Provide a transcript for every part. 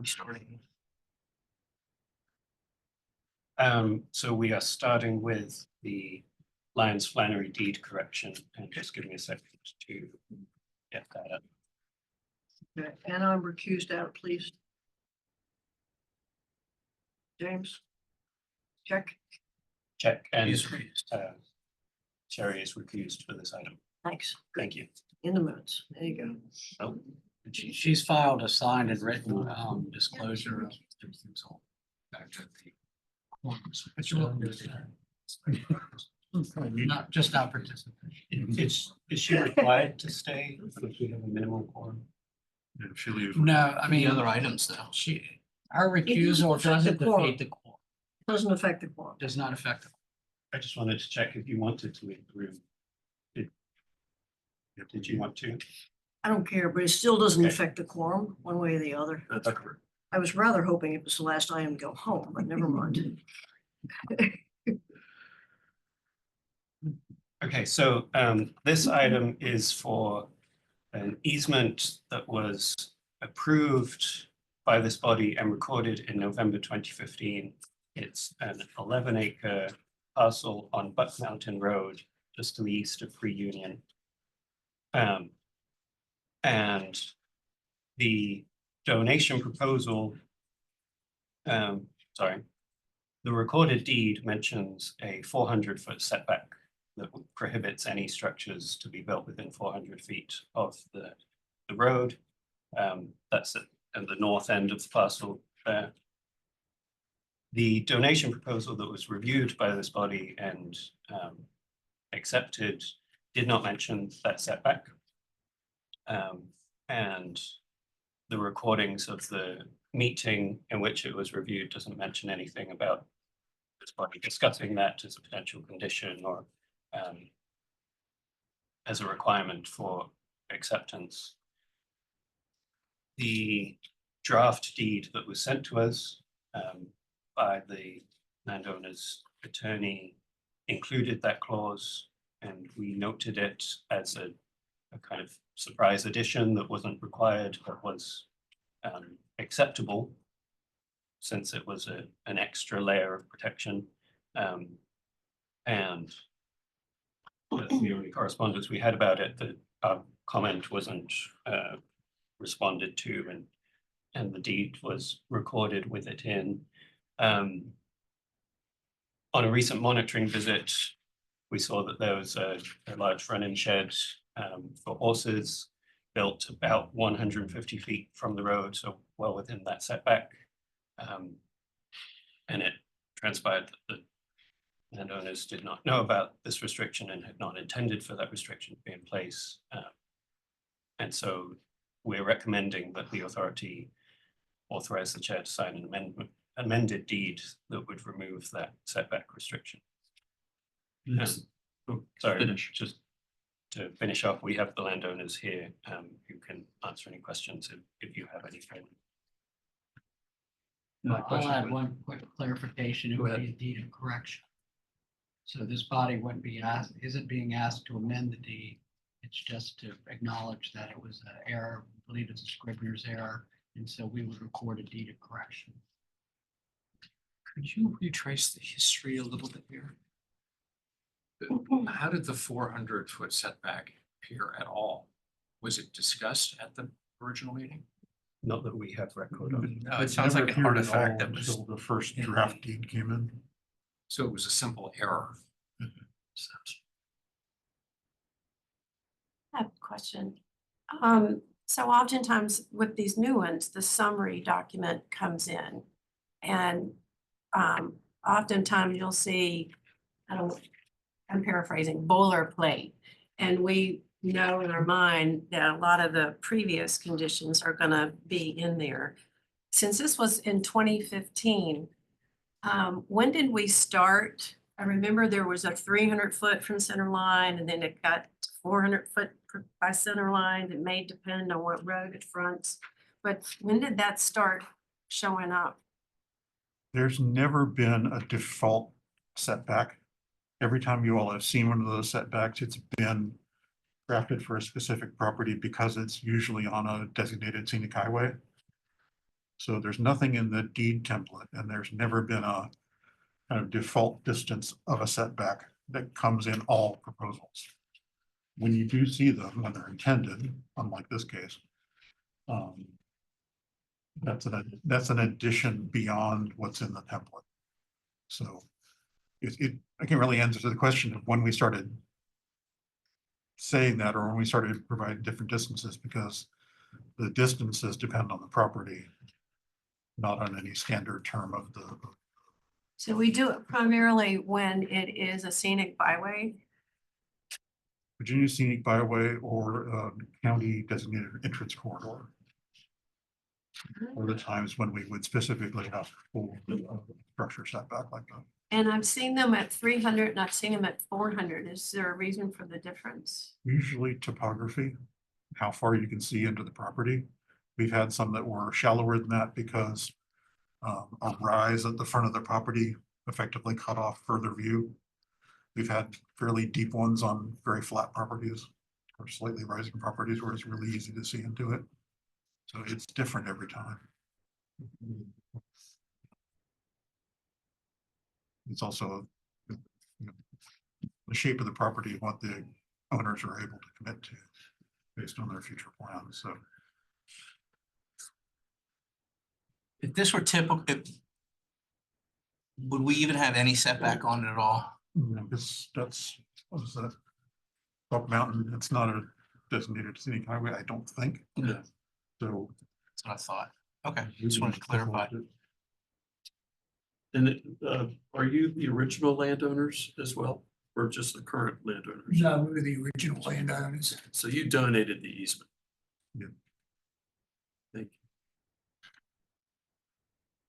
we starting? So we are starting with the Lyons Flannery deed correction, and just give me a second to get that up. Okay, and I'm recused out, please. James? Check. Check, and He's raised. Sherry is recused for this item. Thanks. Thank you. In the minutes. There you go. Oh, She's filed a signed and written disclosure of everything's all back to the. But you will not just not participation. is she required to stay if we have a minimum quorum? If she leaves. No, I mean, The other items though. her recusal affect doesn't the quorum. defeat the quorum, Doesn't affect the quorum. does not affect the. I just wanted to check if you wanted to leave the room. Did you want to? I don't care, but it still doesn't Okay. affect the quorum one way or the other. That's correct. I was rather hoping it was the last item to go home, but never mind. Okay, so this item is for an easement that was approved by this body and recorded in November 2015. It's an 11-acre parcel on Buck Mountain Road, just to the east of Free Union. And the donation proposal, the recorded deed mentions a 400-foot setback that prohibits any structures to be built within 400 feet of the road. That's at the north end of the parcel there. The donation proposal that was reviewed by this body and accepted did not mention that setback. And the recordings of the meeting in which it was reviewed doesn't mention anything about this body discussing that as a potential condition or as a requirement for acceptance. The draft deed that was sent to us by the landowner's attorney included that clause, and we noted it as a kind of surprise addition that wasn't required but was acceptable since it was an extra layer of protection. And the only correspondence we had about it, that our comment wasn't responded to, and the deed was recorded with it in. On a recent monitoring visit, we saw that there was a large run-in shed for horses built about 150 feet from the road, so well within that setback. And it transpired that the landowners did not know about this restriction and had not intended for that restriction to be in place. And so we're recommending that the authority authorize the chair to sign an amended deed that would remove that setback restriction. Sorry, just to finish off, we have the landowners here who can answer any questions if you have any. I'll add one quick clarification. It would be a deed of correction. So this body wouldn't be asked, isn't being asked to amend the deed. It's just to acknowledge that it was an error. I believe it's a Scribner's error. And so we would record a deed of correction. Could you retrace the history a little bit here? How did the 400-foot setback appear at all? Was it discussed at the original meeting? Not that we have record of. No, it sounds like an artifact that was, Until the first draft deed came in. so it was a simple error. I have a question. So oftentimes with these new ones, the summary document comes in, and oftentimes you'll see, I'm paraphrasing, boilerplate. And we know in our mind that a lot of the previous conditions are gonna be in there. Since this was in 2015, when did we start? I remember there was a 300-foot from center line, and then it got 400-foot by center line. It may depend on what road it fronts. But when did that start showing up? There's never been a default setback. Every time you all have seen one of those setbacks, it's been drafted for a specific property because it's usually on a designated scenic highway. So there's nothing in the deed template, and there's never been a kind of default distance of a setback that comes in all proposals. When you do see them, when they're intended, unlike this case, that's an addition beyond what's in the template. So I can't really answer the question of when we started saying that, or when we started providing different distances, because the distances depend on the property, not on any standard term of the. So we do it primarily when it is a scenic byway. Virginia Scenic Byway or county designated entrance corridor. Or the times when we would specifically have full structure setback like that. And I've seen them at 300 and I've seen them at 400. Is there a reason for the difference? Usually topography, how far you can see into the property. We've had some that were shallower than that because a rise at the front of the property effectively cut off further view. We've had fairly deep ones on very flat properties or slightly rising properties where it's really easy to see into it. So it's different every time. It's also you know, the shape of the property and what the owners are able to commit to based on their future plans. So If this were typical, would we even have any setback on it at all? that's what is that? Buck Mountain, it's not a designated scenic highway, I don't think. Yeah. So. That's what I thought. Okay, just wanted to clarify. And are you the original landowners as well, or just the current landowners? No, we were the original landowners. So you donated the easement? Yeah. Thank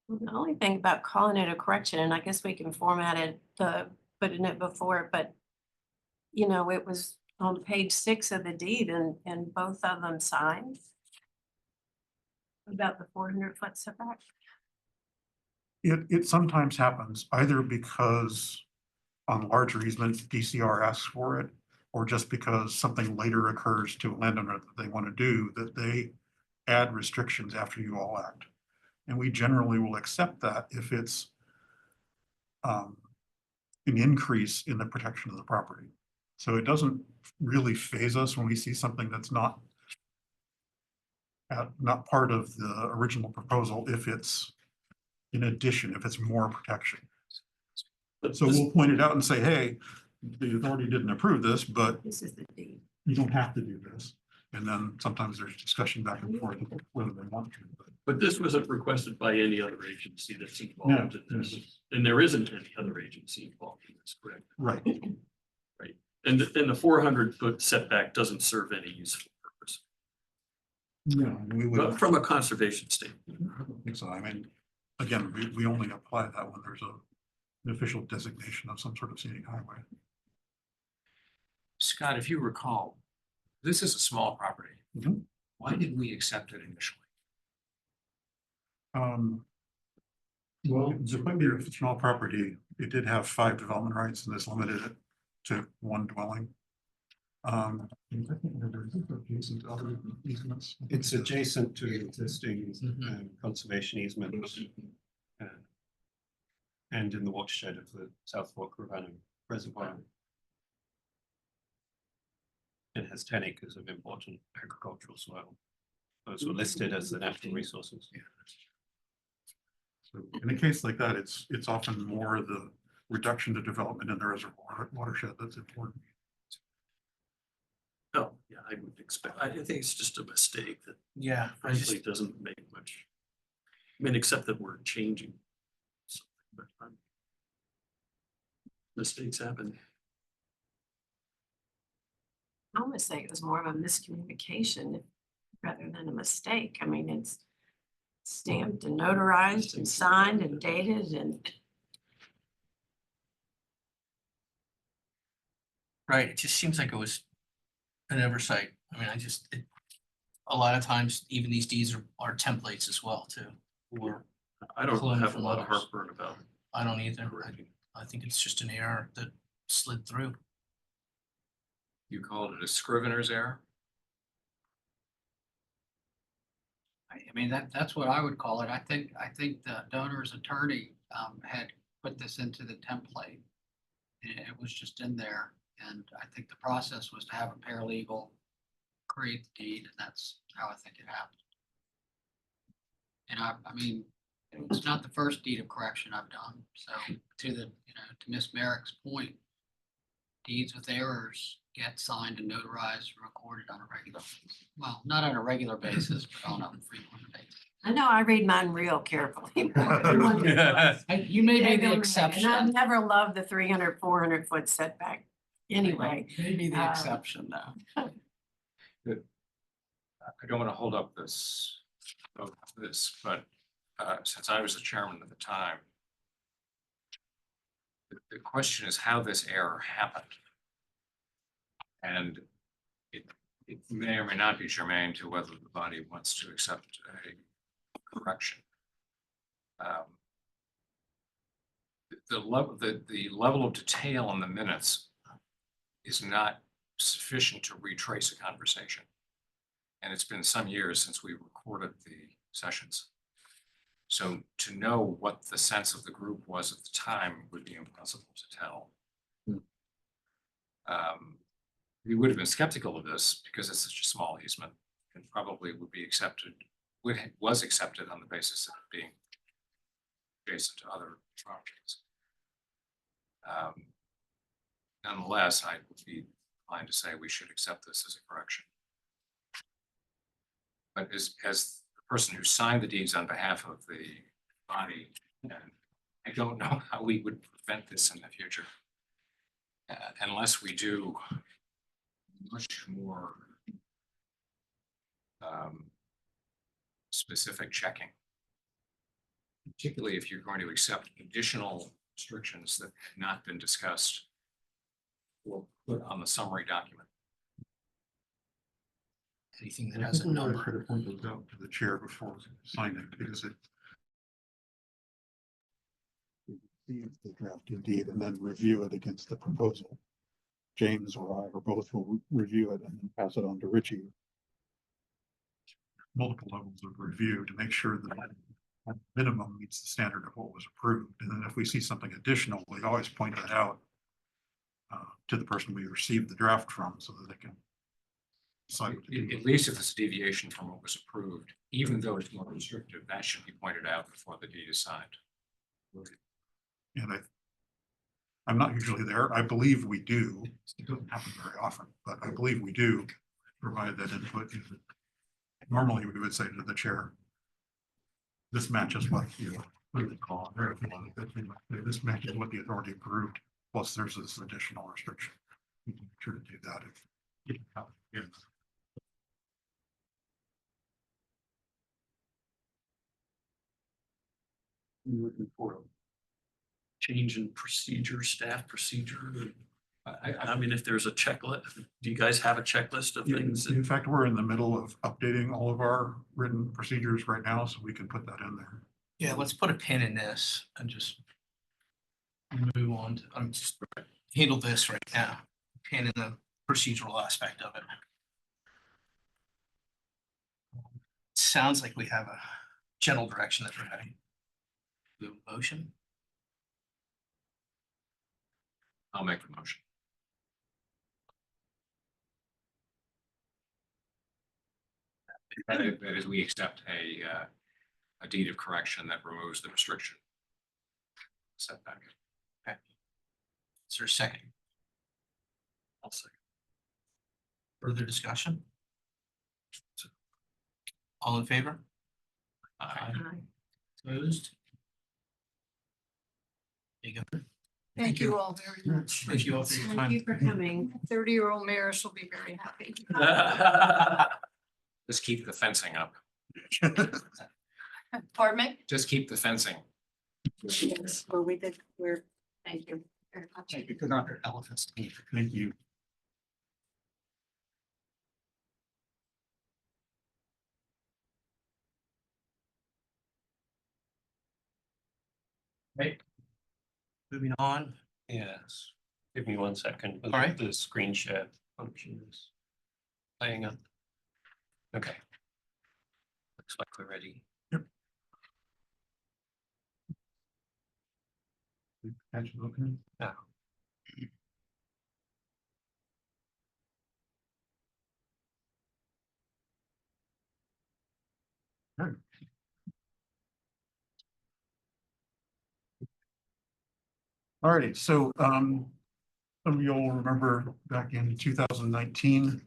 The only thing about calling it a correction, and I guess we can format it, putting it before, but you know, it was on page 6 of the deed and both of them signed about the 400-foot setback. It sometimes happens either because on larger easements, DCR asks for it, or just because something later occurs to a landowner that they want to do, that they add restrictions after you all act. And we generally will accept that if it's an increase in the protection of the property. So it doesn't really faze us when we see something that's not part of the original proposal if it's in addition, if it's more protection. But So we'll point it out and say, hey, the authority didn't approve this, but This is the deed. you don't have to do this. And then sometimes there's discussion back and forth of whether they want to. But this wasn't requested by any other agency that's No, involved in this, and there isn't any other agency involved in this, correct? Right. And the 400-foot setback doesn't serve any useful purpose, No, we would. but from a conservation standpoint. I don't think so. I mean, again, we only apply that when there's an official designation of some sort of scenic highway. Scott, if you recall, this is a small property. Mhm. Why did we accept it initially? Well, it's a small property. It did have 5 development rights and this limited it to 1 dwelling. I think there's adjacent to other easements. It's adjacent to existing Mhm. conservation easement. And in the watershed of the South Fork River Reservoir. It has 10 acres of important agricultural soil. Those were listed as the natural resources. So in a case like that, it's often more the reduction to development in the reservoir watershed that's important. Oh, yeah, I would expect, I think it's just a mistake that Yeah, frankly doesn't make much. I mean, except that we're changing something, but mistakes happen. I almost say it was more of a miscommunication rather than a mistake. I mean, it's stamped and notarized and signed and dated and right. It just seems like it was an oversight. I mean, a lot of times, even these deeds are templates as well, too. Or I don't Clone have a from lot of others. heartburn about it. I don't either. Correcting. I think it's just an error that slid through. You called it a scrivener's error? I mean, that's what I would call it. I think the donor's attorney had put this into the template. It was just in there, and I think the process was to have a paralegal create the deed, and that's how I think it happened. And I mean, it's not the first deed of correction I've done, so to Miss Merrick's point, deeds with errors get signed and notarized and recorded on a regular basis. Well, not on a regular basis, but on a frequent basis. I know I read mine real carefully. You may be the And I've exception. never loved the 300, 400 foot setback. Anyway, Maybe the um, exception though. I don't want to hold up this, but since I was the chairman at the time, the question is how this error happened. And it may or may not be germane to whether the body wants to accept a correction. The level of detail in the minutes is not sufficient to retrace a conversation. And it's been some years since we recorded the sessions. So to know what the sense of the group was at the time would be impossible to tell. We would have been skeptical of this because it's such a small easement and probably would be accepted, was accepted on the basis of it being adjacent to other properties. Nonetheless, I would be inclined to say we should accept this as a correction. But as the person who signed the deeds on behalf of the body, I don't know how we would prevent this in the future. Unless we do much more specific checking. Particularly if you're going to accept additional restrictions that have not been discussed or put on the summary document. Anything that I has a think we really number. should have pointed those out to the chair before signing, because it see the draft indeed and then review it against the proposal. James or I or both will review it and then pass it on to Richie. Multiple levels of review to make sure that at minimum meets the standard of what was approved. And then if we see something additional, we always point that out to the person we received the draft from so that they can decide what to do. At least if it's a deviation from what was approved, even though it's more restrictive, that should be pointed out before the deed is signed. And I'm not usually there. I believe we do. It doesn't happen very often, but I believe we do provide that input. Normally, we would say to the chair, this matches what you really call it. This matches what the authority approved, plus there's this additional restriction. We can make sure to do that if yeah. Looking for change in procedure, staff procedure? I mean, if there's a checklist, do you guys have a checklist of things? in fact, we're in the middle of updating all of our written procedures right now, so we can put that in there. Yeah, let's put a pin in this and just move on. I'm just handle this right now. Pin in the procedural aspect of it. Sounds like we have a general direction that we're heading. The motion. I'll make the motion. That is, we accept a deed of correction that removes the restriction. Setback. Is there a second? I'll second. Further discussion? All in favor? Aye. Opposed? There you go. Thank you all very much. Thank you all for your thank time. you for coming. 30-year-old mayors will be very happy. Just keep the fencing up. Pardon me? Just keep the fencing. Yes, well, we did, Thank you very much. Thank you. Good under elephants. Thank you. Moving on. Yes. Give me 1 second. All right. The screen share function is playing up. Okay. Looks like we're ready. Yeah. Alright. Alrighty, so some of you'll remember back in 2019,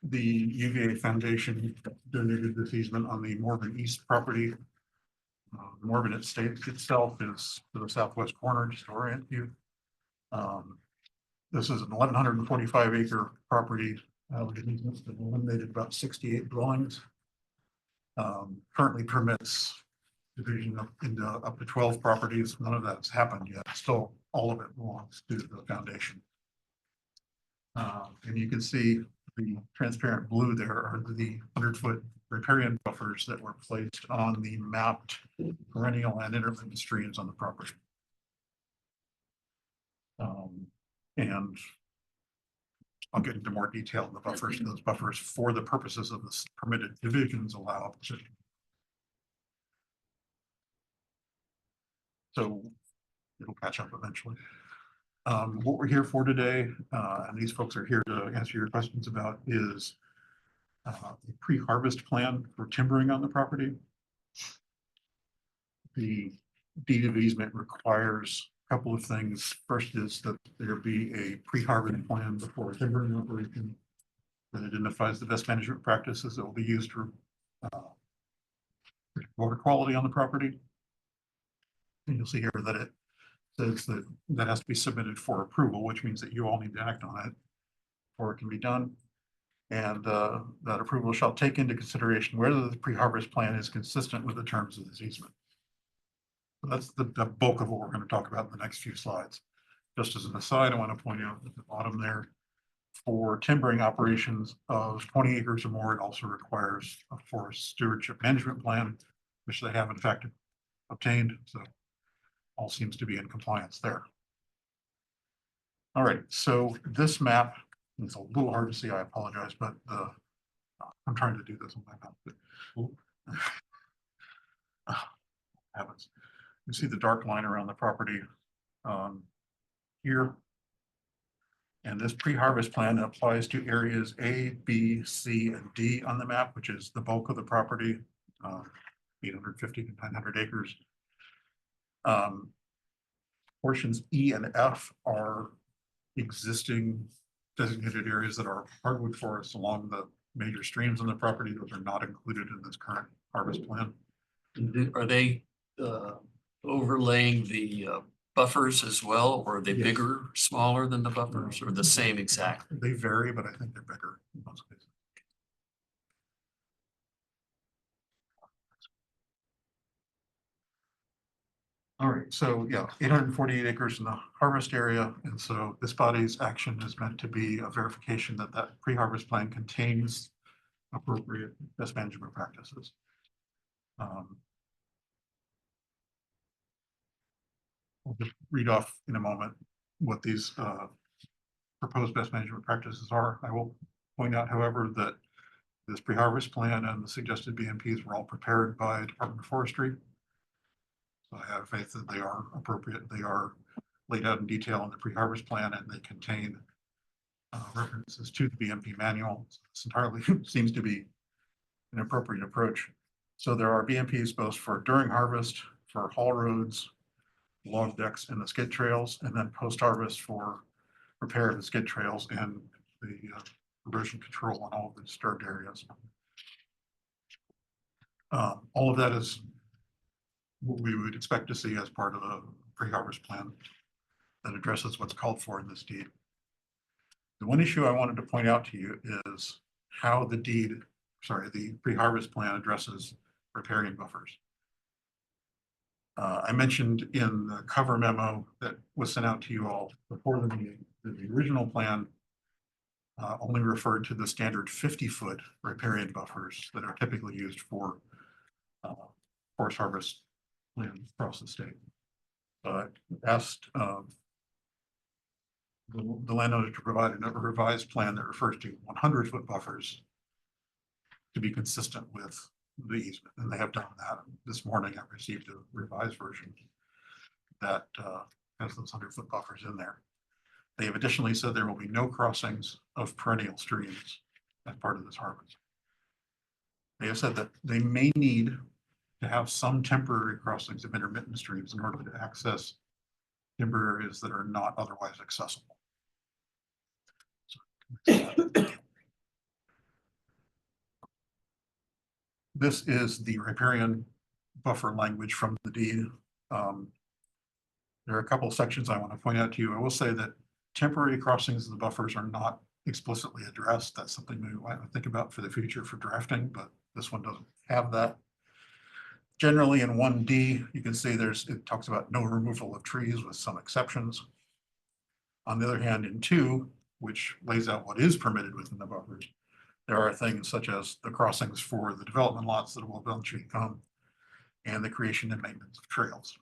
the UVA Foundation donated this easement on the Morgan East property. Morgan itself is to the southwest corner, just to orient you. This is an 1,145 acre property. With an easement that eliminated about 68 dwellings. Currently permits division up into up to 12 properties. None of that's happened yet. Still, all of it belongs to the foundation. And you can see the transparent blue there are the 100-foot riparian buffers that were placed on the mapped perennial and intermittent streams on the property. And I'll get into more detail in the buffers. Those buffers, for the purposes of this permitted divisions, allow up to. So it'll catch up eventually. What we're here for today, and these folks are here to answer your questions about, is a pre-harvest plan for timbering on the property. The deed of easement requires a couple of things. First is that there be a pre-harvest plan before a timbering operation that identifies the best management practices that will be used for water quality on the property. And you'll see here that it says that that has to be submitted for approval, which means that you all need to act on it before it can be done. And that approval shall take into consideration whether the pre-harvest plan is consistent with the terms of this easement. So that's the bulk of what we're going to talk about in the next few slides. Just as an aside, I want to point out at the bottom there, for timbering operations of 20 acres or more, it also requires a forest stewardship management plan, which they have in fact obtained. So all seems to be in compliance there. All right, so this map, it's a little hard to see, I apologize, but I'm trying to do this on my map. Happens. You see the dark line around the property here. And this pre-harvest plan applies to areas A, B, C, and D on the map, which is the bulk of the property, 850 to 900 acres. Portions E and F are existing designated areas that are hardwood forests along the major streams on the property. Those are not included in this current harvest plan. Are they overlaying the buffers as well, or are they Yes. bigger, smaller than the buffers, or the same exact? They vary, but I think they're bigger in most cases. All right, so yeah, 848 acres in the harvest area. And so this body's action is meant to be a verification that that pre-harvest plan contains appropriate best management practices. I'll just read off in a moment what these proposed best management practices are. I will point out, however, that this pre-harvest plan and the suggested BMPs were all prepared by Department of Forestry. So I have faith that they are appropriate. They are laid out in detail in the pre-harvest plan, and they contain references to the BMP manual. This entirely seems to be an appropriate approach. So there are BMPs both for during harvest, for haul roads, log decks, and the skid trails, and then post-harvest for repair of the skid trails and the erosion control on all of the disturbed areas. All of that is what we would expect to see as part of a pre-harvest plan that addresses what's called for in this deed. The one issue I wanted to point out to you is how the the pre-harvest plan addresses riparian buffers. I mentioned in the cover memo that was sent out to you all before the meeting that the original plan only referred to the standard 50-foot riparian buffers that are typically used for forest harvest land across the state. But asked the landowner to provide a revised plan that refers to 100-foot buffers to be consistent with the easement, and they have done that. This morning I received a revised version that has those 100-foot buffers in there. They have additionally said there will be no crossings of perennial streams as part of this harvest. They have said that they may need to have some temporary crossings of intermittent streams in order to access timber areas that are not otherwise accessible. This is the riparian buffer language from the deed. There are a couple of sections I want to point out to you. I will say that temporary crossings of the buffers are not explicitly addressed. That's something we might think about for the future for drafting, but this one doesn't have that. Generally in 1D, you can see it talks about no removal of trees with some exceptions. On the other hand, in 2, which lays out what is permitted within the buffers, there are things such as the crossings for the development lots that will eventually come and the creation and maintenance of trails.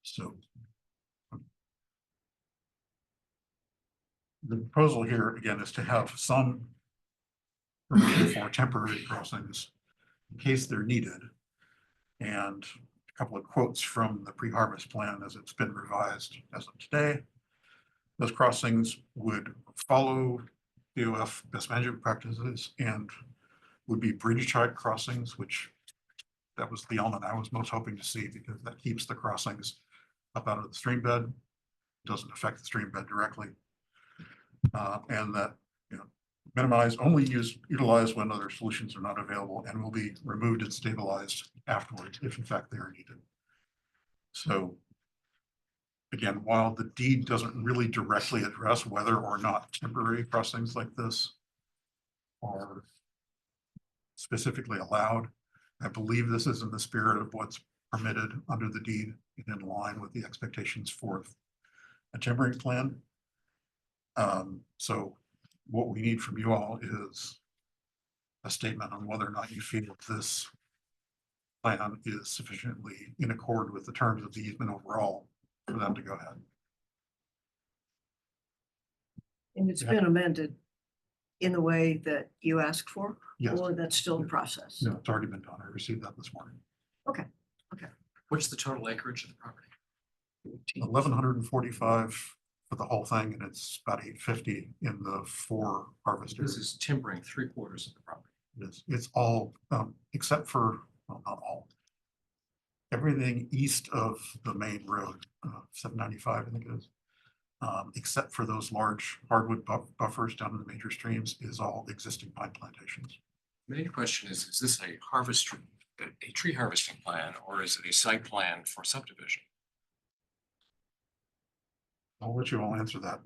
So the proposal here, again, is to have some permission for temporary crossings in case they're needed. And a couple of quotes from the pre-harvest plan as it's been revised as of today. Those crossings would follow DOF best management practices and would be bridge type crossings, which that was the element I was most hoping to see because that keeps the crossings up out of the stream bed, doesn't affect the stream bed directly. And that, minimize, only utilize when other solutions are not available and will be removed and stabilized afterwards if in fact they are needed. So again, while the deed doesn't really directly address whether or not temporary crossings like this are specifically allowed, I believe this is in the spirit of what's permitted under the deed and in line with the expectations for a timbering plan. So what we need from you all is a statement on whether or not you feel this plan is sufficiently in accord with the terms of the easement overall for them to go ahead. And it's been amended in the way that you asked for, Yes. or that's still in process? No, it's already been done. I received that this morning. What's the total acreage of the property? 1,145 for the whole thing, and it's about 850 in the 4 harvest This areas. is timbering 3/4 of the property. It's all, except for, well, not all. Everything east of the main road, 795, I think it is. Except for those large hardwood buffers down in the major streams is all existing pine plantations. Main question is this a tree harvesting plan, or is it a site plan for subdivision? I'll let you all answer that.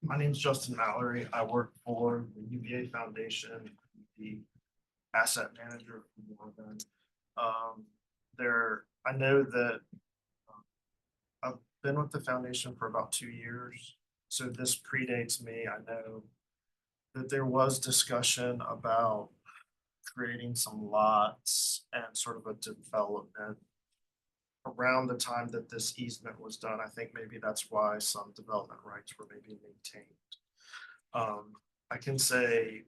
My name is Justin Mallory. I work for the UVA Foundation, the asset manager for Morgan. I know that I've been with the foundation for about 2 years, so this predates me. I know that there was discussion about creating some lots and sort of a development around the time that this easement was done. I think maybe that's why some development rights were maybe maintained. I can say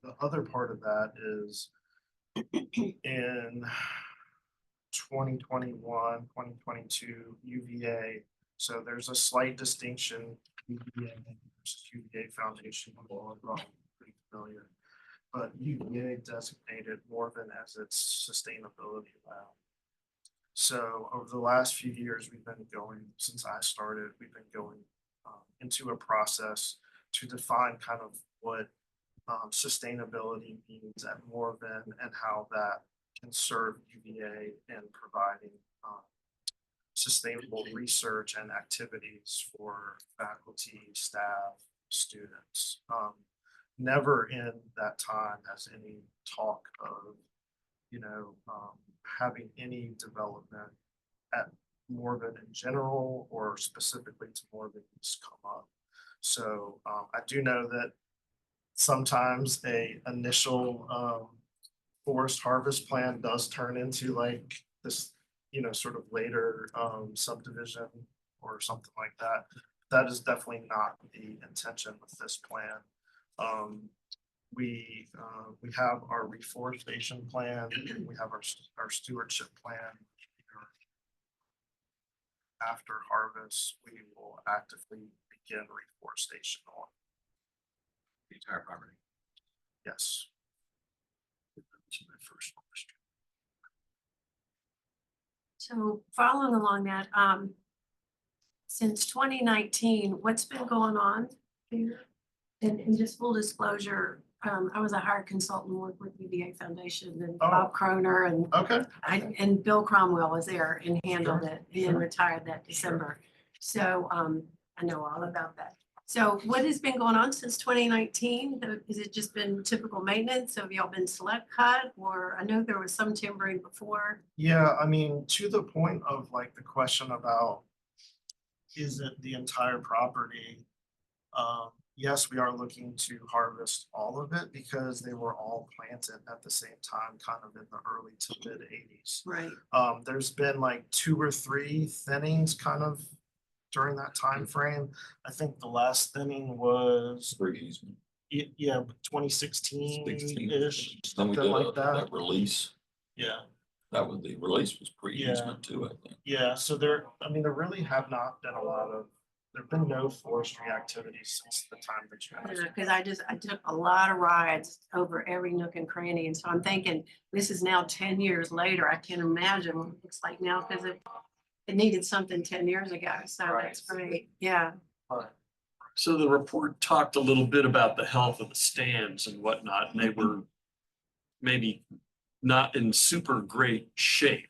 the other part of that is in 2021, 2022 UVA. So there's a slight distinction, UVA versus UVA Foundation. Pretty familiar, but UVA designated Morven as its sustainability lab. So over the last few years, we've been going, since I started, we've been going into a process to define kind of what sustainability means at Morven and how that can serve UVA in providing sustainable research and activities for faculty, staff, students. Never in that time has any talk of, having any development at Morven in general or specifically to Morven East come up. So I do know that sometimes a initial forest harvest plan does turn into like this, sort of later subdivision or something like that. That is definitely not the intention with this plan. We have our reforestation plan, we have our stewardship plan. After harvest, we will actively begin reforestation on, The entire property. yes. That's my first question. So following along that, since 2019, what's been going on here? And just full disclosure, I was a hired consultant, worked with UVA Foundation and Bob Croner and Okay. and Bill Cromwell was there and handled Sure, it and then sure. retired that December. So, I know all about that. So what has been going on since 2019? Has it just been typical maintenance? Have y'all been select cut? Or I know there was some timbering before. Yeah, I mean, to the point of like the question about, is it the entire property? Yes, we are looking to harvest all of it because they were all planted at the same time, kind of in the early to mid 80s. Right. There's been like 2 or 3 thinnings kind of during that time frame. I think the last thinning was, Easement. yeah, 2016-ish, Then we something did like that. that release. Yeah. That was, the release was pre-easement too, I think. Yeah, so there really have not been a lot of, there've been no forestry activities since the time that you asked. Because I took a lot of rides over every nook and cranny. And so I'm thinking, this is now 10 years later. I can't imagine what it looks like now because it needed something 10 years ago. So that's great. Yeah. So the report talked a little bit about the health of the stands and whatnot, and they were maybe not in super great shape.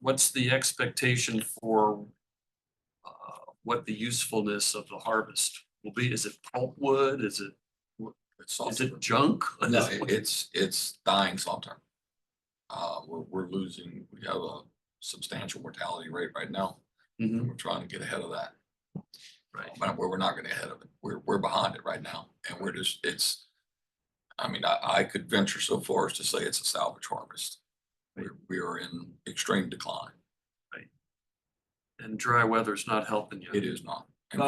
What's the expectation for what the usefulness of the harvest will be? Is it pulpwood? Is it junk? No, it's dying long-term. We're losing, we have a substantial mortality rate right now. Mhm. We're trying to get ahead of that. Right. But we're not getting ahead of it. We're behind it right now. And we're just, I mean, I could venture so far as to say it's a salvage harvest. We are in extreme decline. And dry weather's not helping you. It is not. And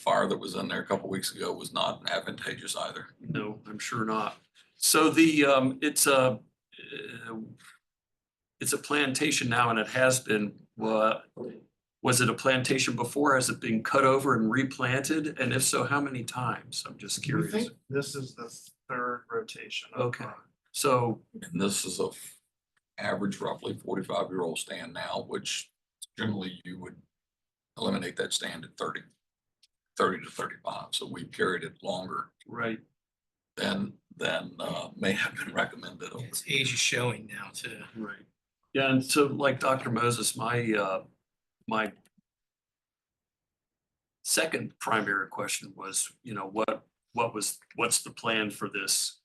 fire that was in there a couple weeks ago was not advantageous either. No, I'm sure not. So it's a plantation now, and it has been, was it a plantation before? Has it been cut over and replanted? And if so, how many times? I'm just We curious. think this is the 3rd rotation. of Okay. mine. So, And this is a average roughly 45-year-old stand now, which generally you would eliminate that stand at 30 to 35. So we carried it longer right. than may have been recommended. Its age is showing now too. Right. Yeah, and so like Dr. Moses, my second primary question was, what's the plan for this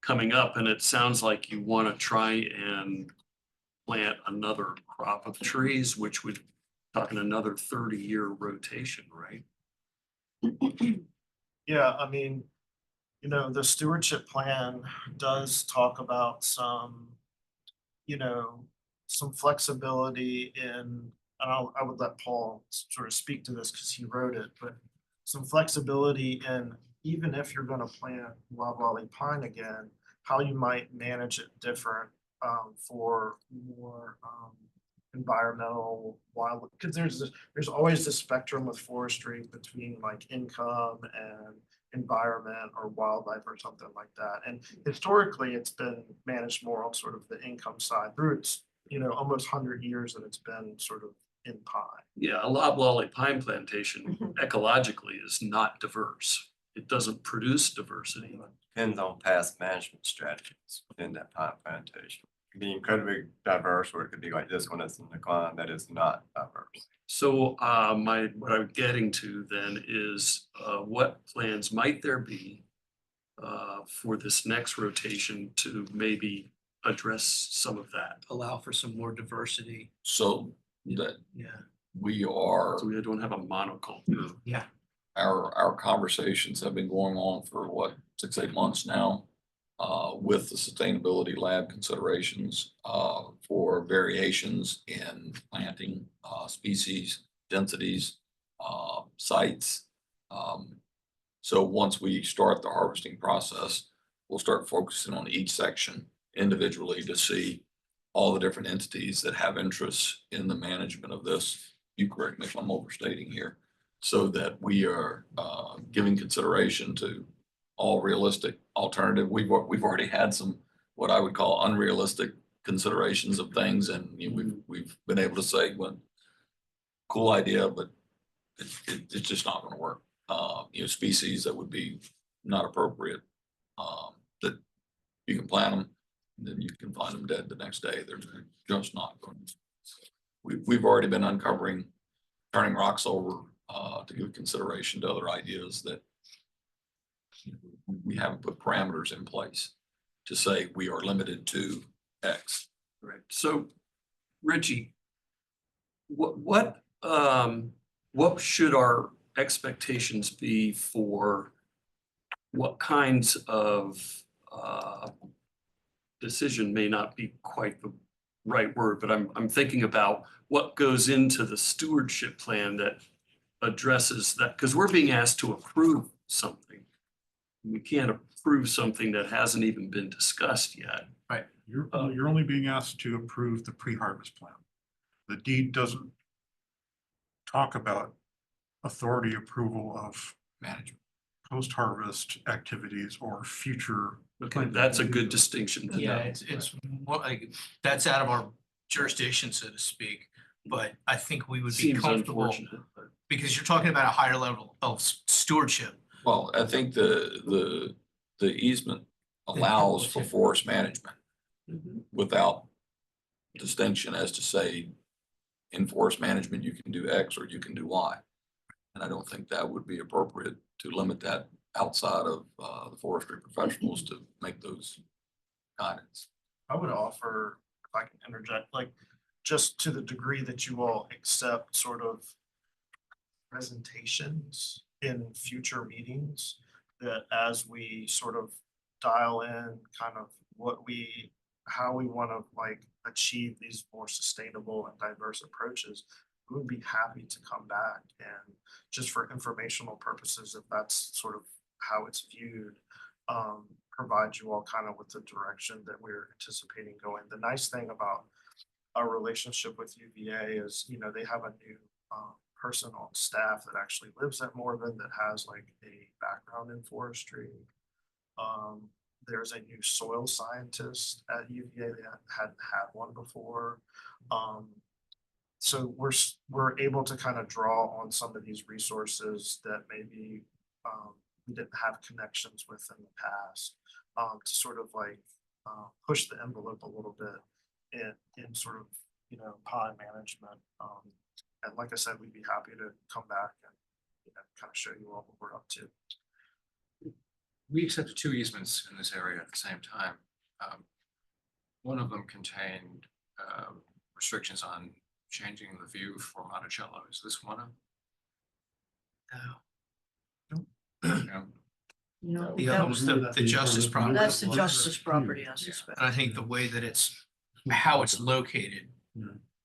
coming up? And it sounds like you want to try and plant another crop of trees, which would talking another 30-year rotation, right? Yeah, I mean, the stewardship plan does talk about some flexibility in, and I would let Paul sort of speak to this because he wrote it, but some flexibility in, even if you're gonna plant loblolly pine again, how you might manage it different for more environmental wild, because there's always this spectrum with forestry between like income and environment or wildlife or something like that. And historically, it's been managed more on sort of the income side through its, almost 100 years that it's been sort of in pine. Yeah, a loblolly pine plantation ecologically is not diverse. It doesn't produce diversity. Depends on past management strategies within that pine plantation. It could be incredibly diverse, or it could be like this one that's in decline that is not diverse. So what I'm getting to then is what plans might there be for this next rotation to maybe address some of that? Allow for some more diversity. So that Yeah. we are, So we don't have a monoculture. Yeah. our conversations have been going on for what, 6-8 months now, with the sustainability lab considerations, for variations in planting, species, densities, sites. So once we start the harvesting process, we'll start focusing on each section individually to see all the different entities that have interests in the management of this. You correct me if I'm overstating here, so that we are giving consideration to all realistic alternative. We've already had some, what I would call unrealistic considerations of things, and you know, we've been able to say, well, cool idea, but it's just not going to work. You know, species that would be not appropriate, that you can plant them, and then you can find them dead the next day. They're just not going. We've already been uncovering, turning rocks over to give consideration to other ideas that we haven't put parameters in place to say we are limited to X. Right. So, Richie, what should our expectations be for what kinds of decision may not be quite the right word, but I'm thinking about what goes into the stewardship plan that addresses that, because we're being asked to approve something. We can't approve something that hasn't even been discussed yet. You're only being asked to approve the pre-harvest plan. The deed doesn't talk about authority approval of Management. post-harvest activities or future. Okay, that's a good distinction to Yeah, know. it's more like, that's out of our jurisdiction, so to speak. But I think we would be Seems comfortable, unfortunate, but because you're talking about a higher level of stewardship. Well, I think the easement allows for forest management without distinction as to say, in forest management, you can do X or you can do Y. And I don't think that would be appropriate to limit that outside of the forestry professionals to make those guidance. I would offer, if I can interject, like, just to the degree that you all accept sort of presentations in future meetings, that as we sort of dial in kind of how we want to like achieve these more sustainable and diverse approaches, we would be happy to come back and just for informational purposes, if that's sort of how it's viewed, provide you all kind of with the direction that we're anticipating going. The nice thing about our relationship with UVA is, you know, they have a new person on staff that actually lives at Morven that has like a background in forestry. There's a new soil scientist at UVA that hadn't had one before. So we're able to kind of draw on some of these resources that maybe we didn't have connections with in the past, to sort of like push the envelope a little bit in sort of, you know, pond management. And like I said, we'd be happy to come back and, you know, kind of show you all what we're up to. We accepted 2 easements in this area at the same time. One of them contained restrictions on changing the view for Monticello. Is this one of them? No, The other was the justice property. that's the justice property, I suspect. And I think the way that how it's located,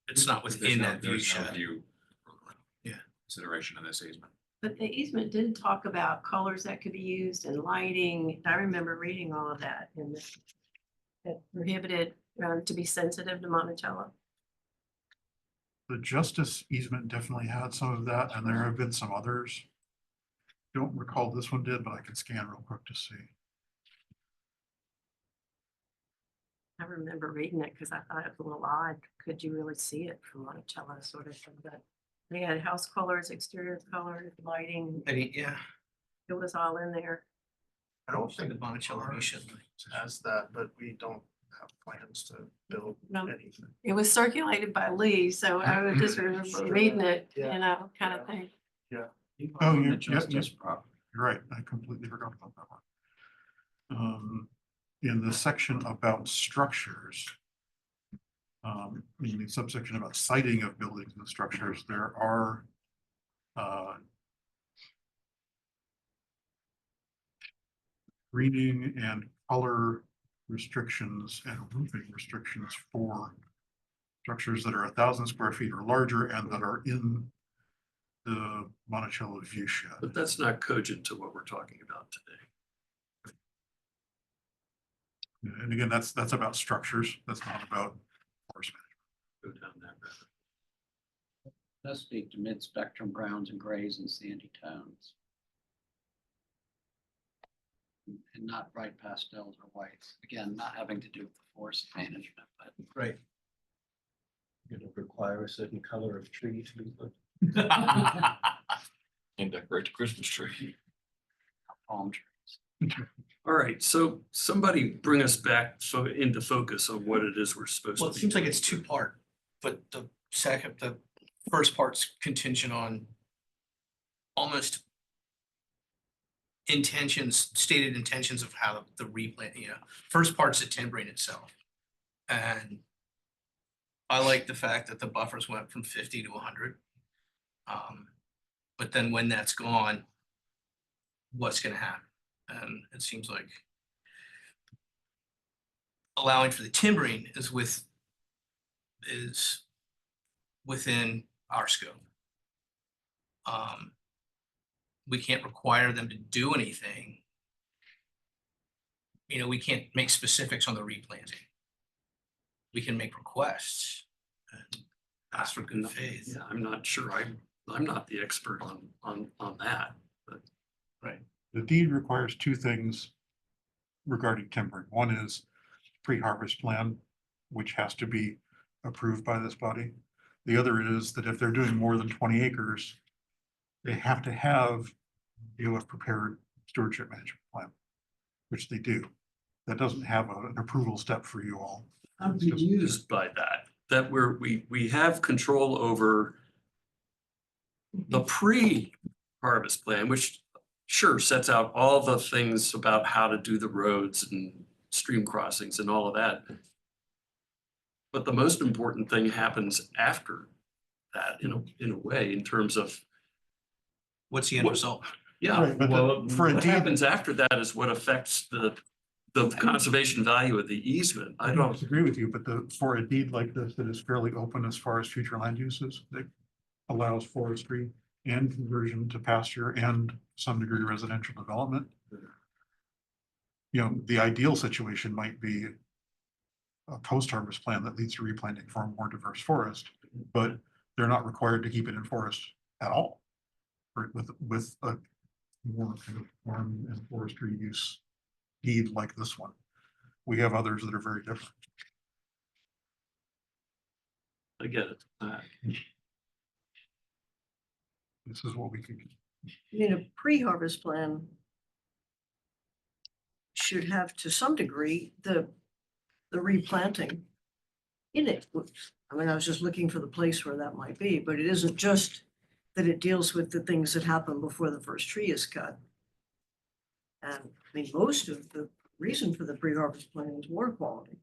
it's not within that view There's no shed. view Yeah. consideration of this easement. But the easement did talk about colors that could be used and lighting. I remember reading all of that in the, that prohibited to be sensitive to Monticello. The justice easement definitely had some of that, and there have been some others. Don't recall this one did, but I can scan real quick to see. I remember reading it because I thought it was a little odd. Could you really see it from Monticello sort of thing? But they had house colors, exterior colors, lighting. Yeah. It was all in there. I don't think The Monticello view shed. has that, but we don't have plans to build No. anything. It was circulated by Lee, so I would just remember reading it, you know, kind of thing. Oh, The yeah, justice property. You're right. I completely forgot about that one. In the section about structures, in the subsection about siting of buildings and structures, there are greening and color restrictions and roofing restrictions for structures that are 1,000 square feet or larger and that are in the Monticello view shed. But that's not cogent to what we're talking about today. And again, that's about structures. That's not about forest management. Go down that road. Does speak to mid-spectrum browns and grays and sandy tones. And not bright pastels or whites. Again, not having to do with the forest management, but Right. Gonna require a certain color of tree to be put. And decorate the Christmas tree. palm trees. All right, so somebody bring us back so into focus on what it is we're supposed to. Well, it be seems like doing. it's two-part, but the first part's contingent on almost stated intentions of how the replant, first part's the timbering itself. And I like the fact that the buffers went from 50 to 100. But then when that's gone, what's gonna happen? And it seems like allowing for the timbering is within our scope. We can't require them to do anything. We can't make specifics on the replanting. We can make requests and ask for good faith. Yeah, I'm not sure. I'm not the expert on that, but The deed requires two things regarding timbering. One is pre-harvest plan, which has to be approved by this body. The other is that if they're doing more than 20 acres, they have to have a prepared stewardship management plan, which they do. That doesn't have Mm-hmm. an approval step for you all. I'm confused by that we have control over the pre-harvest plan, which sure sets out all the things about how to do the roads and stream crossings and all of that. But the most important thing happens after that in a way, in terms of, What's the end result? yeah, Right, but well, for a what deed- happens after that is what affects the conservation value of the easement. I I don't, disagree with you, but for a deed like this that is fairly open as far as future land uses, that allows forestry and conversion to pasture and some degree of residential development. The ideal situation might be a post-harvest plan that leads to replanting for a more diverse forest, but they're not required to keep it in forest at all. With a more kind of farm and forestry use deed like this one. We have others that are very different. I get it. This is what we can. A pre-harvest plan should have, to some degree, the replanting in it. I mean, I was just looking for the place where that might be, but it isn't just that it deals with the things that happen before the first tree is cut. And most of the reason for the pre-harvest plan is water quality.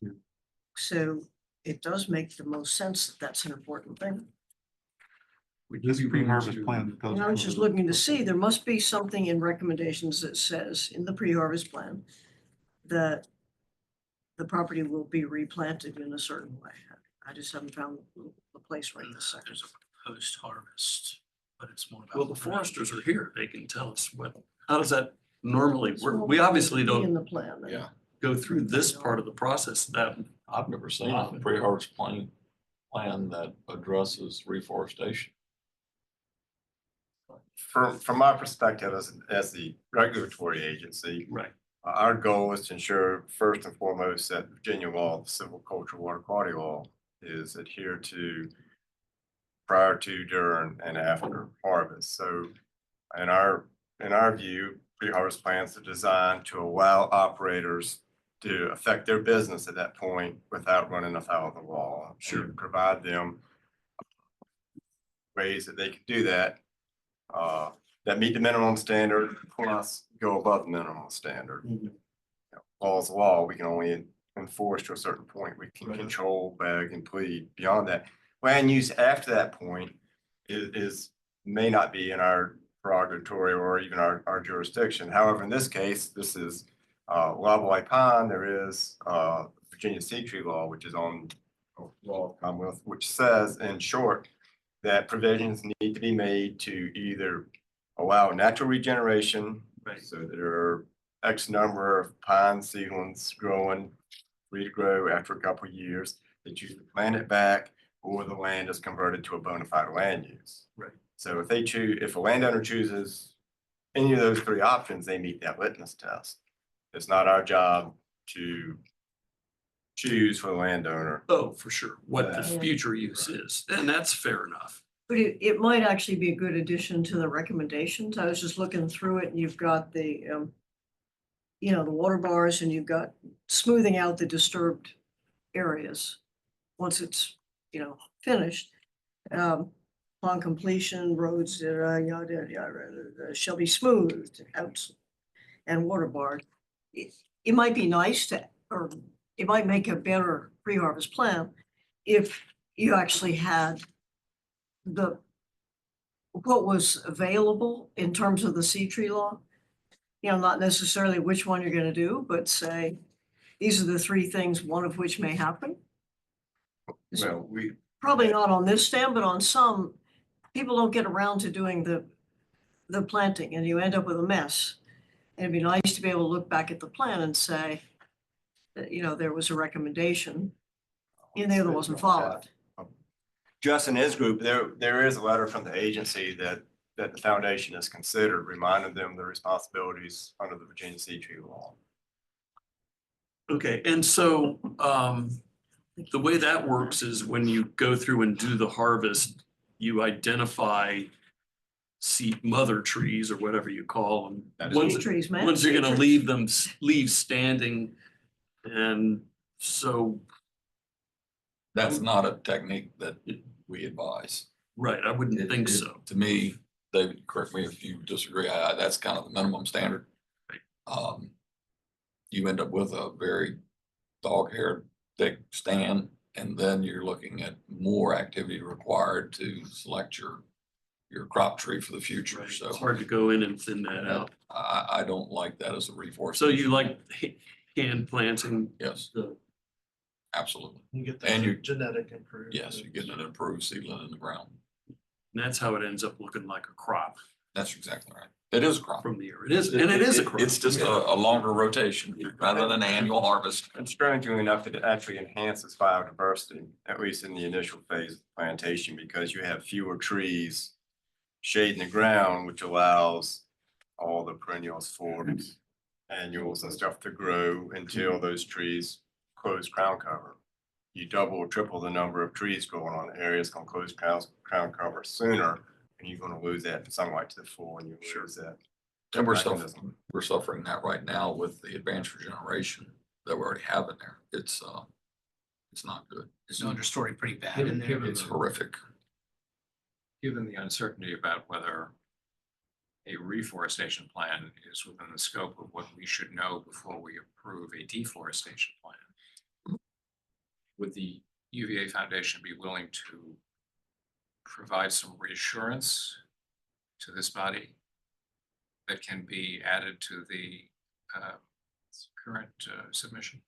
Yeah. So it does make the most sense that that's an important thing. This pre-harvest plan does. And I was just looking to see, there must be something in recommendations that says in the pre-harvest plan that the property will be replanted in a certain way. I just haven't found the place right this second. There's a post-harvest, but it's more about. Well, the foresters are here. They can tell us how does that normally It's work? more We obviously in don't the plan. Yeah, go through this part of the process that, I've never seen a pre-harvest plan that addresses reforestation. From my perspective as the regulatory agency, right, our goal is to ensure first and foremost that Virginia law, the silviculture water quality law, is adhered to prior to, during, and after harvest. So in our view, pre-harvest plans are designed to allow operators to affect their business at that point without running afoul of the law. Should provide them ways that they can do that, that meet the minimum standard plus go above the minimum standard. Law's law, we can only enforce to a certain point. We can control, beg, and plead. Beyond that, land use after that point may not be in our prerogative or even our jurisdiction. However, in this case, this is Lovelly Pond. There is Virginia Sea Tree Law, which is on law of Commonwealth, which says, in short, that provisions need to be made to either allow natural regeneration. Right. So that there are X number of pine seedlings growing, free to grow after a couple of years, that you plant it back, or the land is converted to a bona fide land use. Right. So if they choose, if a landowner chooses any of those three options, they meet that litmus test. It's not our job to choose for the landowner. Oh, for sure, what the Yeah. future use is, and that's fair enough. But it might actually be a good addition to the recommendations. I was just looking through it and you've got the, the water bars and you've got smoothing out the disturbed areas. Once it's, finished. Upon completion, roads, shall be smoothed out and water barred. It might be nice to, or it might make a better pre-harvest plan if you actually had what was available in terms of the seed tree law. Not necessarily which one you're gonna do, but say, these are the three things, one of which may happen. Well, Probably not on this stand, but on some, people don't get around to doing the planting and you end up with a mess. And it'd be nice to be able to look back at the plan and say that, there was a recommendation in there that wasn't followed. Justin, his group, there is a letter from the agency that the foundation has considered, reminding them of the responsibilities under the Virginia Seed Tree Law. Okay, and so the way that works is when you go through and do the harvest, you identify seed mother trees or whatever you call them. That is Ones Seed trees, man. ones you're Seed gonna trees. leave standing. And so, That's not a technique that we advise. right, I wouldn't It- think it- so. To me, David, correct me if you disagree, that's kind of the minimum standard. You end up with a very dog-haired thick stand, and then you're looking at more activity required to select your crop tree for the future, Right, so. It's hard to go in and thin that out. I don't like that as a So reforestation. you like hand planting? Yes, the- absolutely. You get And the you- genetic improvement. Yes, you're getting an improved seedling in the ground. And that's how it ends up looking like a crop That's exactly right. It is a crop. from the year. It is, and it is a crop. It's just a longer rotation rather than an annual harvest. And strangely enough, it actually enhances biodiversity, at least in the initial phase of plantation, because you have fewer trees shading the ground, which allows all the perennials, forbs, annuals and stuff to grow until those trees close crown cover. You double or triple the number of trees growing on areas gonna close crown cover sooner, and you're gonna lose that sunlight to the full, and you lose that. And mechanism. we're suffering that right now with the advanced regeneration that we already have in there. It's not good. Is the understory pretty bad in there? It's horrific. Given the uncertainty about whether a reforestation plan is within the scope of what we should know before we approve a deforestation plan, would the UVA Foundation be willing to provide some reassurance to this body that can be added to the current submission?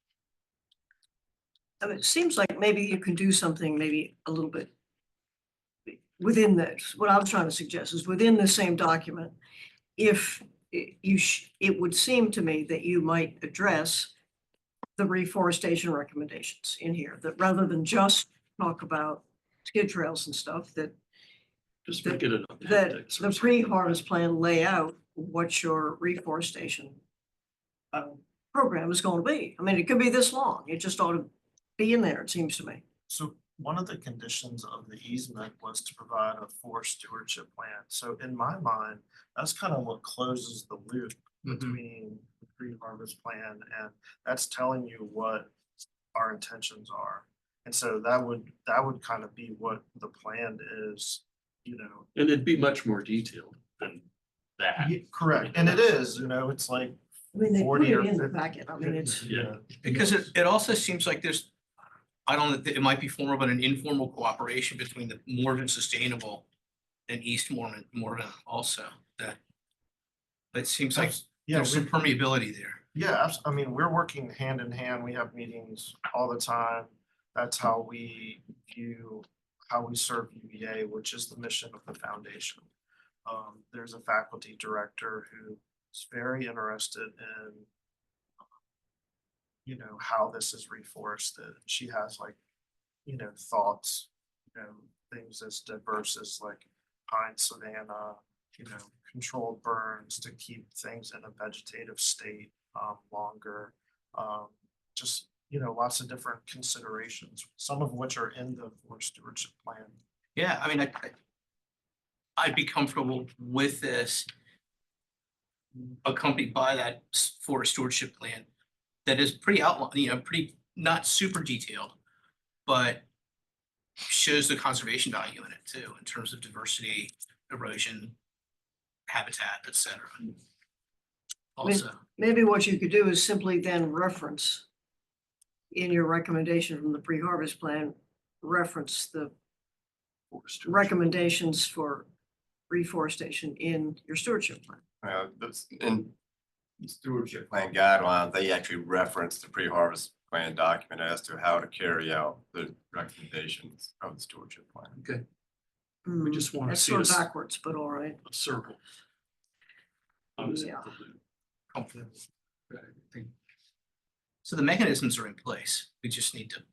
I mean, it seems like maybe you can do something maybe a little bit within this. What I was trying to suggest is within the same document, if it would seem to me that you might address the reforestation recommendations in here, that rather than just talk about skid trails and stuff, that Just make it an that appendix or the something. pre-harvest plan lay out what your reforestation program is going to be. I mean, it could be this long. It just ought to be in there, it seems to me. So one of the conditions of the easement was to provide a forest stewardship plan. So in my mind, that's kind of what closes the loop between the pre-harvest plan, and that's telling you what our intentions are. And so that would kind of be what the plan is, And it'd be much more detailed than that. Correct. And it is, it's like I mean, they put 40 it or in the 50. packet. I mean, it's. Yeah. Because it also seems like there's, I don't know, it might be formal, but an informal cooperation between the Morven Sustainable and East Morven also, that it seems like Yeah, there's some permeability there. Yeah, I mean, we're working hand in hand. We have meetings all the time. That's how we view how we serve UVA, which is the mission of the foundation. There's a faculty director who is very interested in, you know, how this is reforested. She has like, you know, thoughts, you know, things as diverse as like pine savanna, you know, controlled burns to keep things in a vegetative state longer. Just, you know, lots of different considerations, some of which are in the forest stewardship plan. Yeah, I mean, I'd be comfortable with this accompanied by that forest stewardship plan that is pretty outlined, you know, pretty, not super detailed, but shows the conservation value in it too, in terms of diversity, erosion, habitat, et cetera. Also, Maybe what you could do is simply then reference in your recommendation from the pre-harvest plan, reference the recommendations for reforestation in your stewardship plan. That's in stewardship plan guidelines, they actually reference the pre-harvest plan document as to how to carry out the recommendations of the stewardship plan. Okay, we just want to That's see sort of us backwards, but all right. a circle. I was in Yeah. the loop. comfortable. So the mechanisms are in place. We just need to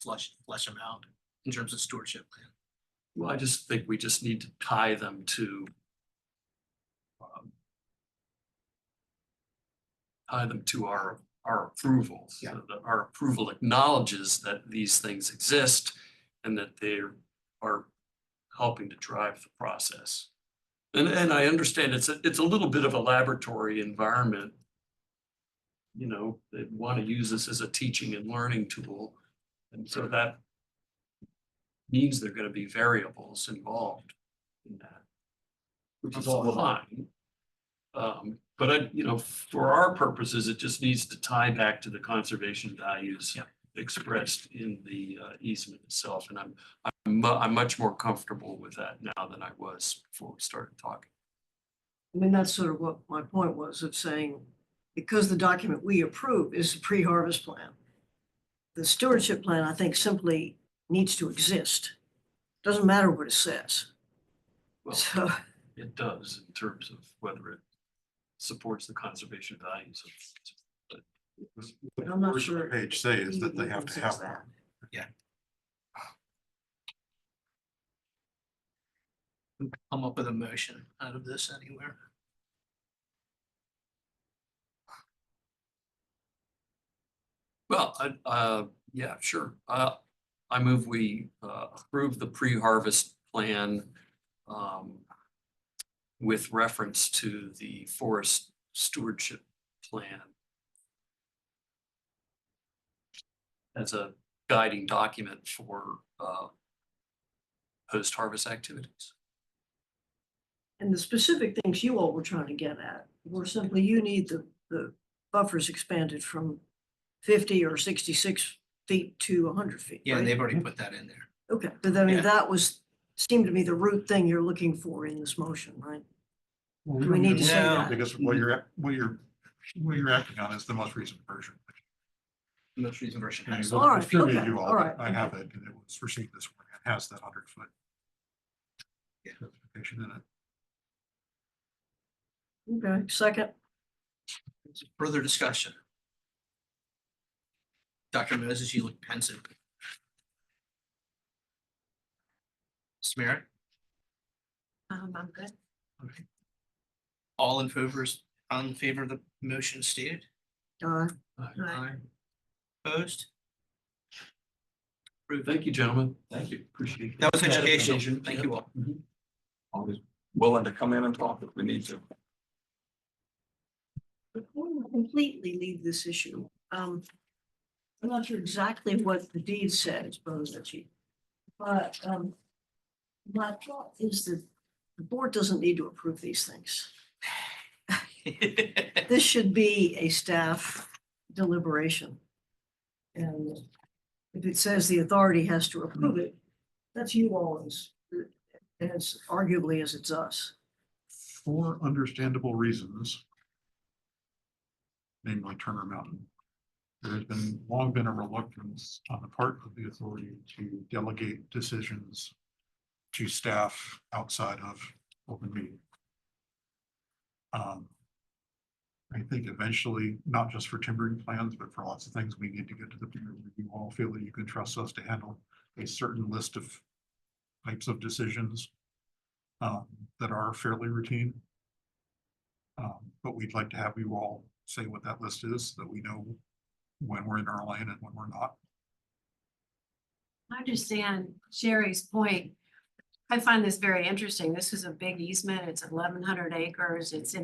flesh them out in terms of stewardship plan. Well, I just think we just need to tie them to our approval. Yeah. So that our approval acknowledges that these things exist and that they are helping to drive the process. And I understand it's a little bit of a laboratory environment. You know, they want to use this as a teaching and learning tool. And so that means there are going to be variables involved in that, which is all fine. But I, you know, for our purposes, it just needs to tie back to the conservation values expressed in the easement itself. And I'm much more comfortable with that now than I was before we started talking. I mean, that's sort of what my point was of saying, because the document we approve is the pre-harvest plan. The stewardship plan, I think, simply needs to exist. Doesn't matter what it says. Well, So, it does in terms of whether it supports the conservation values of. What I'm not words on the sure page say is that they even have to says have that. one. Come up with a motion out of this anywhere. Well, yeah, sure. I move we approve the pre-harvest plan with reference to the forest stewardship plan as a guiding document for post-harvest activities. And the specific things you all were trying to get at were simply, you need the buffers expanded from 50 or 66 feet to 100 feet. Yeah, and right? they've already put that in there. Okay, but I mean, Yeah. that seemed to me the root thing you're looking for in this motion, right? Do we need to say No. that? Because what you're acting on is the most recent version. The most recent version And has. it was All right, distributed okay, you all, all right, I have it, and it was received this morning, it has that 100-foot. Yeah. Specification in it. Okay, second. Further discussion. Dr. Moses, you look pensive. Smear, I'm good. all in favor of the motion stated, Aye. Aye. opposed? Approved. Thank you, gentlemen. Thank you. Appreciate it. That was educational. Education. Thank you all. Always willing to come in and talk if we need to. Before we completely leave this issue, I'm not sure exactly what the deed says, Bozachi. But my thought is that the board doesn't need to approve these things. This should be a staff deliberation. And if it says the authority has to approve it, that's you all as arguably as it's us. For understandable reasons. Namely Turner Mountain. There's been long been a reluctance on the part of the authority to delegate decisions to staff outside of open meeting. I think eventually, not just for timbering plans, but for lots of things, we need to get to the point where you all feel that you can trust us to handle a certain list of types of decisions that are fairly routine. But we'd like to have you all say what that list is, so that we know when we're in our lane and when we're not. I understand Sherry's point. I find this very interesting. This is a big easement. It's 1,100 acres. It's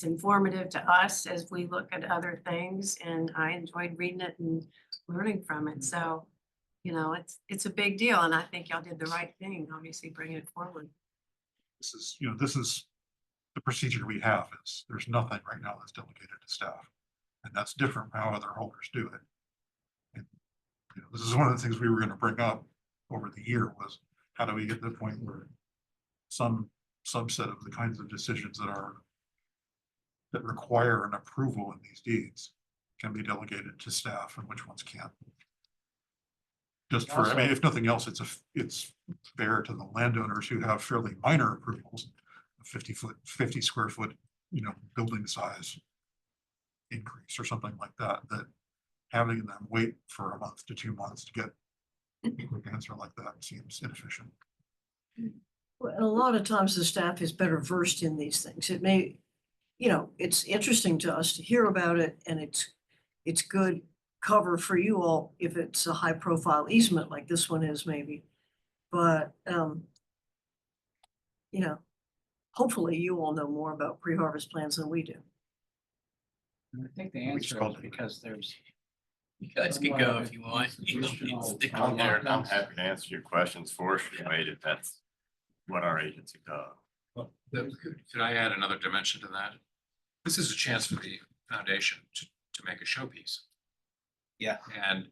informative to us as we look at other things, and I enjoyed reading it and learning from it. So, you know, it's a big deal, and I think y'all did the right thing, obviously bringing it forward. This is, this is the procedure we have. Is there's nothing right now that's delegated to staff, and that's different from how other holders do it. And this is one of the things we were going to bring up over the year was, how do we get to the point where some subset of the kinds of decisions that require an approval in these deeds can be delegated to staff and which ones can't? Just for, I mean, if nothing else, it's fair to the landowners who have fairly minor approvals, 50 square foot, building size increase or something like that, that having them wait for a month to 2 months to get a quick answer like that seems inefficient. Well, and a lot of times the staff is better versed in these things. It may, it's interesting to us to hear about it, and it's good cover for you all if it's a high profile easement like this one is maybe. But, hopefully you all know more about pre-harvest plans than we do. And I think the answer is because there's. You guys can go if you want. I'm happy to answer your questions. Forestry made it. That's what our agency does. Could I add another dimension to that? This is a chance for the foundation to make a showpiece. Yeah. And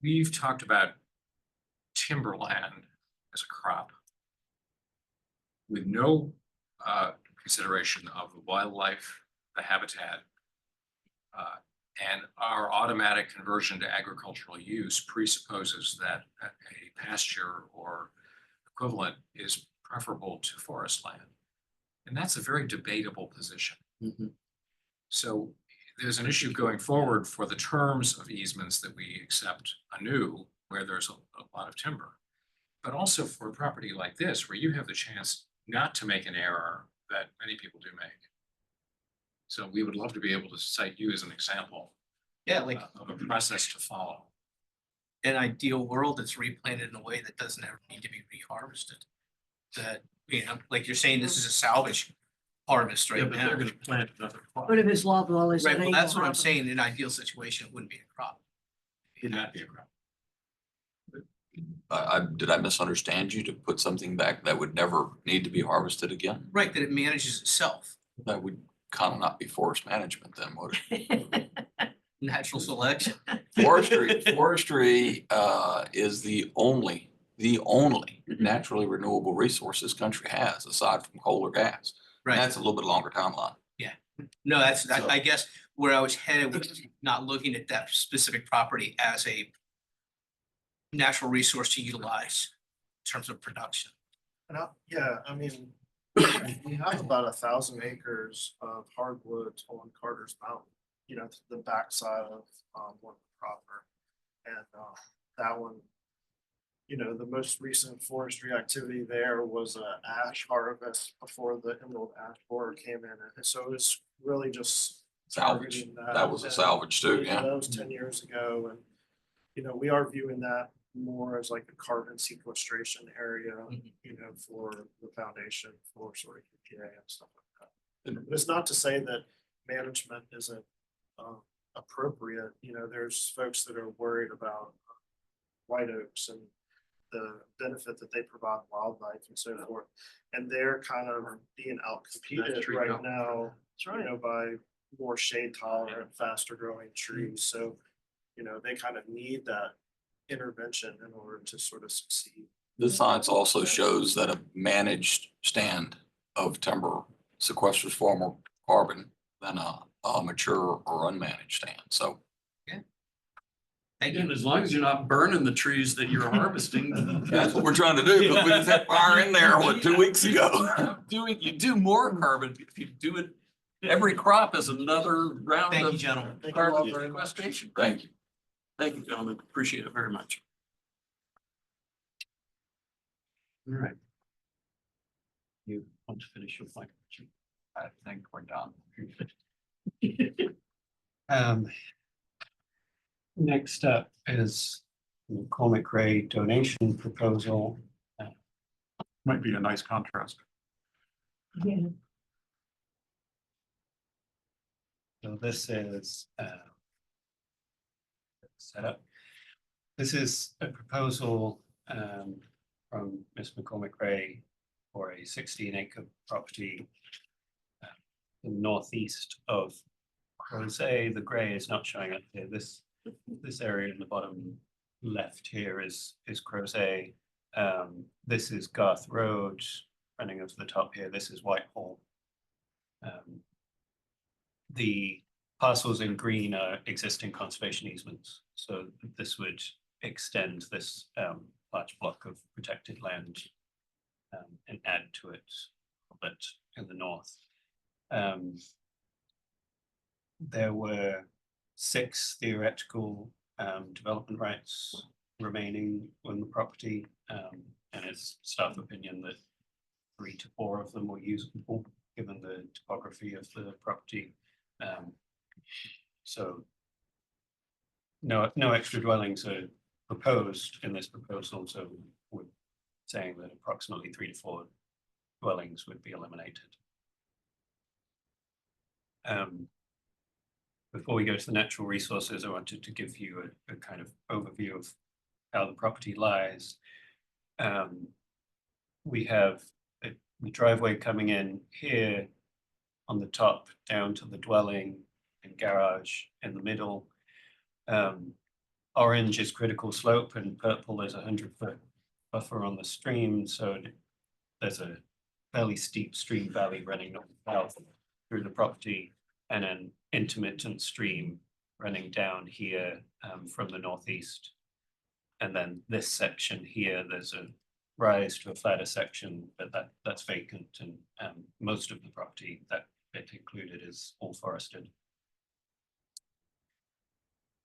we've talked about timberland as a crop with no consideration of the wildlife, the habitat, and our automatic conversion to agricultural use presupposes that a pasture or equivalent is preferable to forest land. And that's a very debatable position. So there's an issue going forward for the terms of easements that we accept anew, where there's a lot of timber. But also for a property like this, where you have the chance not to make an error that many people do make. So we would love to be able to cite you as an example. Yeah, like Of a process to follow. an ideal world that's replanted in a way that doesn't ever need to be reharvested. That, like you're saying, this is a salvage harvest Yeah, right but now. they're gonna plant another crop. But if it's loblolly, Right, well, that's what I'm saying. In an ideal situation, it wouldn't be a crop. It'd not be a crop. Did I misunderstand you to put something back that would never need to be harvested again? Right, that it manages itself. That would kind of not be forest management then, would it? Natural selection. Forestry is the only naturally renewable resource this country has, aside from coal or gas. And Right. that's a little bit longer timeline. No, that's, So- I guess where I was headed was not looking at that specific property as a natural resource to utilize in terms of production. And I mean, we have about 1,000 acres of hardwoods on Carter's Mountain, the backside of one proper. And that one, the most recent forestry activity there was a ash harvest before the emerald ash borer came in. And so it was really just Salvage. targeting That was a salvage too, yeah. That was 10 years ago. And, we are viewing that more as like a carbon sequestration area, for the foundation for sort of EPA and stuff like that. But it's not to say that management isn't appropriate. There's folks that are worried about white oaks and the benefit that they provide wildlife and so forth. And they're kind of being out competed tree right count. now, That's right. by more shade tolerant, faster growing trees. So, they kind of need that intervention in order to sort of succeed. The science also shows that a managed stand of timber sequesters far more carbon than a mature or unmanaged stand. So And as long as you're not burning the trees that you're harvesting. That's what we're trying to do, because we just had fire in there, what, 2 weeks ago? You do more carbon if you do it. Every crop is another round Thank you, of gentlemen. Thank you all carbon very much. sequestration. Thank you. Thank you, gentlemen. Appreciate it very much. All right. You want to finish your point? I think we're done. Next up is the McCormick Ray donation proposal. Might be a nice contrast. So this is set up. This is a proposal from Ms. McCormick Ray for a 16-acre property in the northeast of Crozet. The gray is not showing up here. This area in the bottom left here is Crozet. This is Garth Road running up to the top here. This is Whitehall. The parcels in green are existing conservation easements. So this would extend this large block of protected land and add to it a bit in the north. There were 6 theoretical development rights remaining on the property, and it's staff opinion that 3 to 4 of them were usable given the topography of the property. So no extra dwellings are proposed in this proposal, so we're saying that approximately 3 to 4 dwellings would be eliminated. Before we go to the natural resources, I wanted to give you a kind of overview of how the property lies. We have the driveway coming in here on the top down to the dwelling and garage in the middle. Orange is critical slope and purple is 100-foot buffer on the stream. So there's a fairly steep stream valley running north south through the property and an intermittent stream running down here from the northeast. And then this section here, there's a rise to a flatter section, but that's vacant, and most of the property, that bit included, is all forested.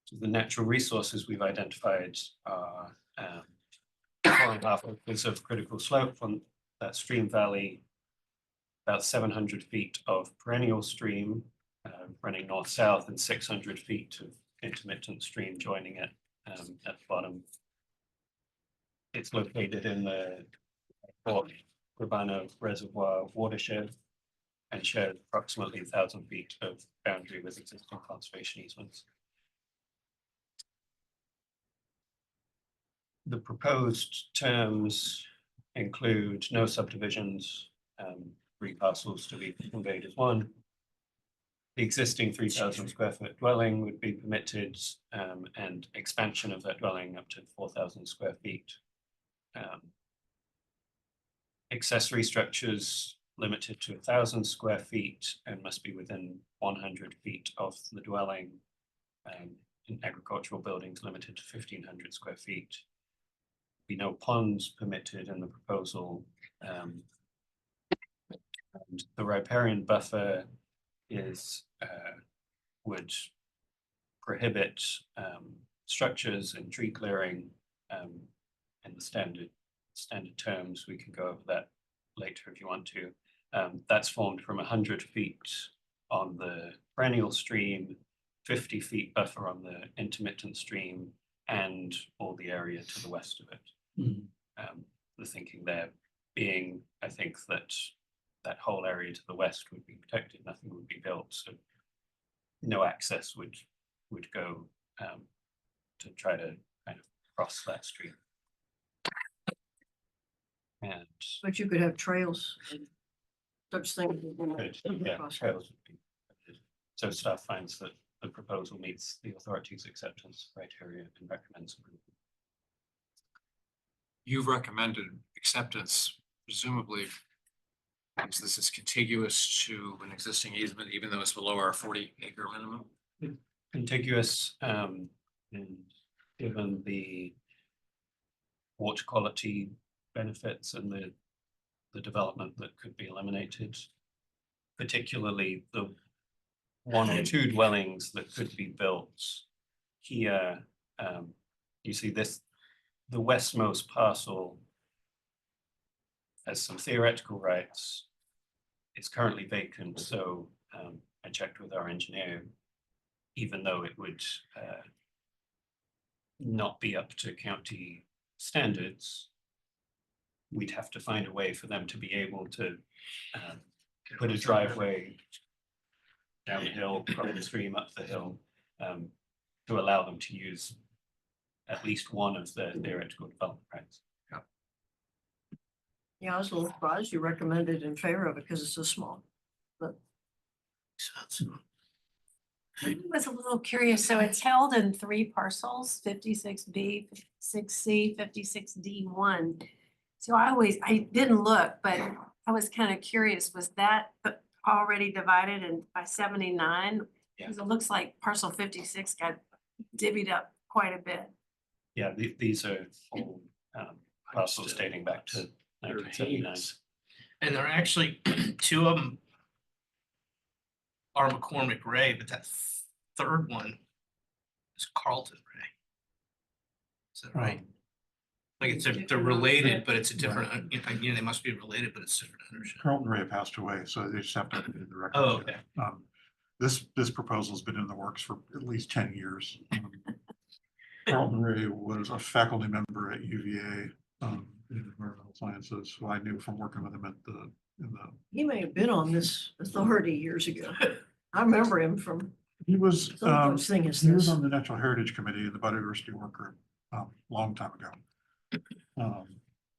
So the natural resources we've identified are 4.5 acres of critical slope on that stream valley, about 700 feet of perennial stream running north-south, and 600 feet of intermittent stream joining it at the bottom. It's located in the Port Urbano Reservoir watershed and shares approximately 1,000 feet of boundary with existing conservation easements. The proposed terms include no subdivisions, 3 parcels to be conveyed as one. The existing 3,000 square foot dwelling would be permitted, and expansion of that dwelling up to 4,000 square feet. Accessory structures limited to 1,000 square feet and must be within 100 feet of the dwelling. In agricultural buildings limited to 1,500 square feet. Be no ponds permitted in the proposal. And the riparian buffer is would prohibit structures and tree clearing in the standard terms. We can go over that later if you want to. That's formed from 100 feet on the perennial stream, 50 feet buffer on the intermittent stream, and all the area to the west of it. The thinking there being, I think, that that whole area to the west would be protected, nothing would be built, so no access would go to try to kind of cross that stream. And But you could have trails and such things. yeah, trails would be permitted. So staff finds that the proposal meets the authority's acceptance criteria and recommends approval. You've recommended acceptance, presumably, because this is contiguous to an existing easement, even though it's below our 40-acre minimum. Contiguous, and given the water quality benefits and the development that could be eliminated, particularly the one or two dwellings that could be built here. You see this, the westmost parcel has some theoretical rights. It's currently vacant, so I checked with our engineer, even though it would not be up to county standards, we'd have to find a way for them to be able to put a driveway down the hill, cross the stream, up the hill, to allow them to use at least one of the theoretical development rights. Yeah, I was a little surprised you recommended in favor of it because it's so small. I was a little curious. So it's held in 3 parcels, 56B, 56C, 56D1. So I didn't look, but I was kind of curious, was that already divided in by 79? Because it looks like parcel 56 got divvied up quite a bit. Yeah, these are all parcels dating back to They're 1979. heinous. And there are actually 2 of them are McCormick Ray, but that third one is Carlton Ray. Is that right? Like they're related, but it's a different, you know, they must be related, but it's different ownership. Carlton Ray passed away, so they just have to update the record. Oh, okay. This proposal's been in the works for at least 10 years. Carlton Ray was a faculty member at UVA in environmental sciences, who I knew from working with him in the. He may have been on this authority years ago. I remember him from He was, some such thing as he was this. on the Natural Heritage Committee in the Biodiversity Work Group, long time ago.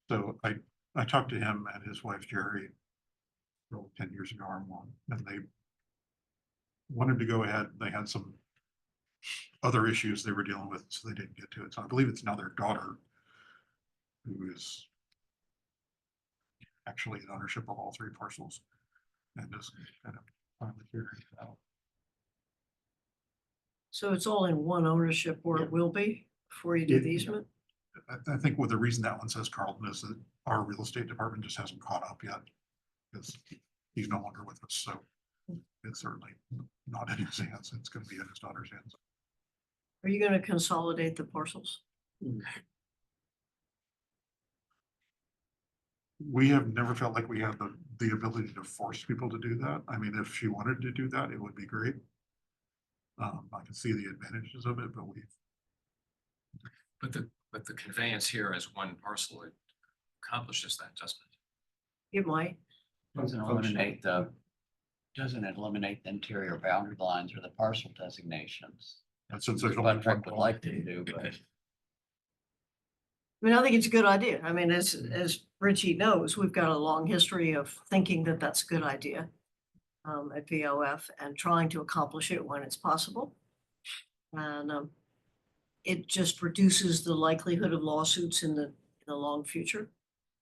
So I talked to him and his wife Jerry 10 years ago or more, and they wanted to go ahead. They had some other issues they were dealing with, so they didn't get to it. So I believe it's now their daughter who is actually in ownership of all 3 parcels and is kind of finally figuring it out. So it's all in one ownership, or it will be before you do the easement? I think the reason that one says Carlton is that our real estate department just hasn't caught up yet, because he's no longer with us, so it's certainly not in his hands. It's going to be in his daughter's hands. Are you gonna consolidate the parcels? We have never felt like we have the ability to force people to do that. I mean, if she wanted to do that, it would be great. I can see the advantages of it, but But the conveyance here as one parcel, it accomplishes that, doesn't it? It might. Doesn't it eliminate the interior boundary lines or the parcel designations? and since there's only What one Rick would like to do, but I mean, I think it's a good idea. I mean, as Richie knows, we've got a long history of thinking that that's a good idea at VOF and trying to accomplish it when it's possible. And it just reduces the likelihood of lawsuits in the long future.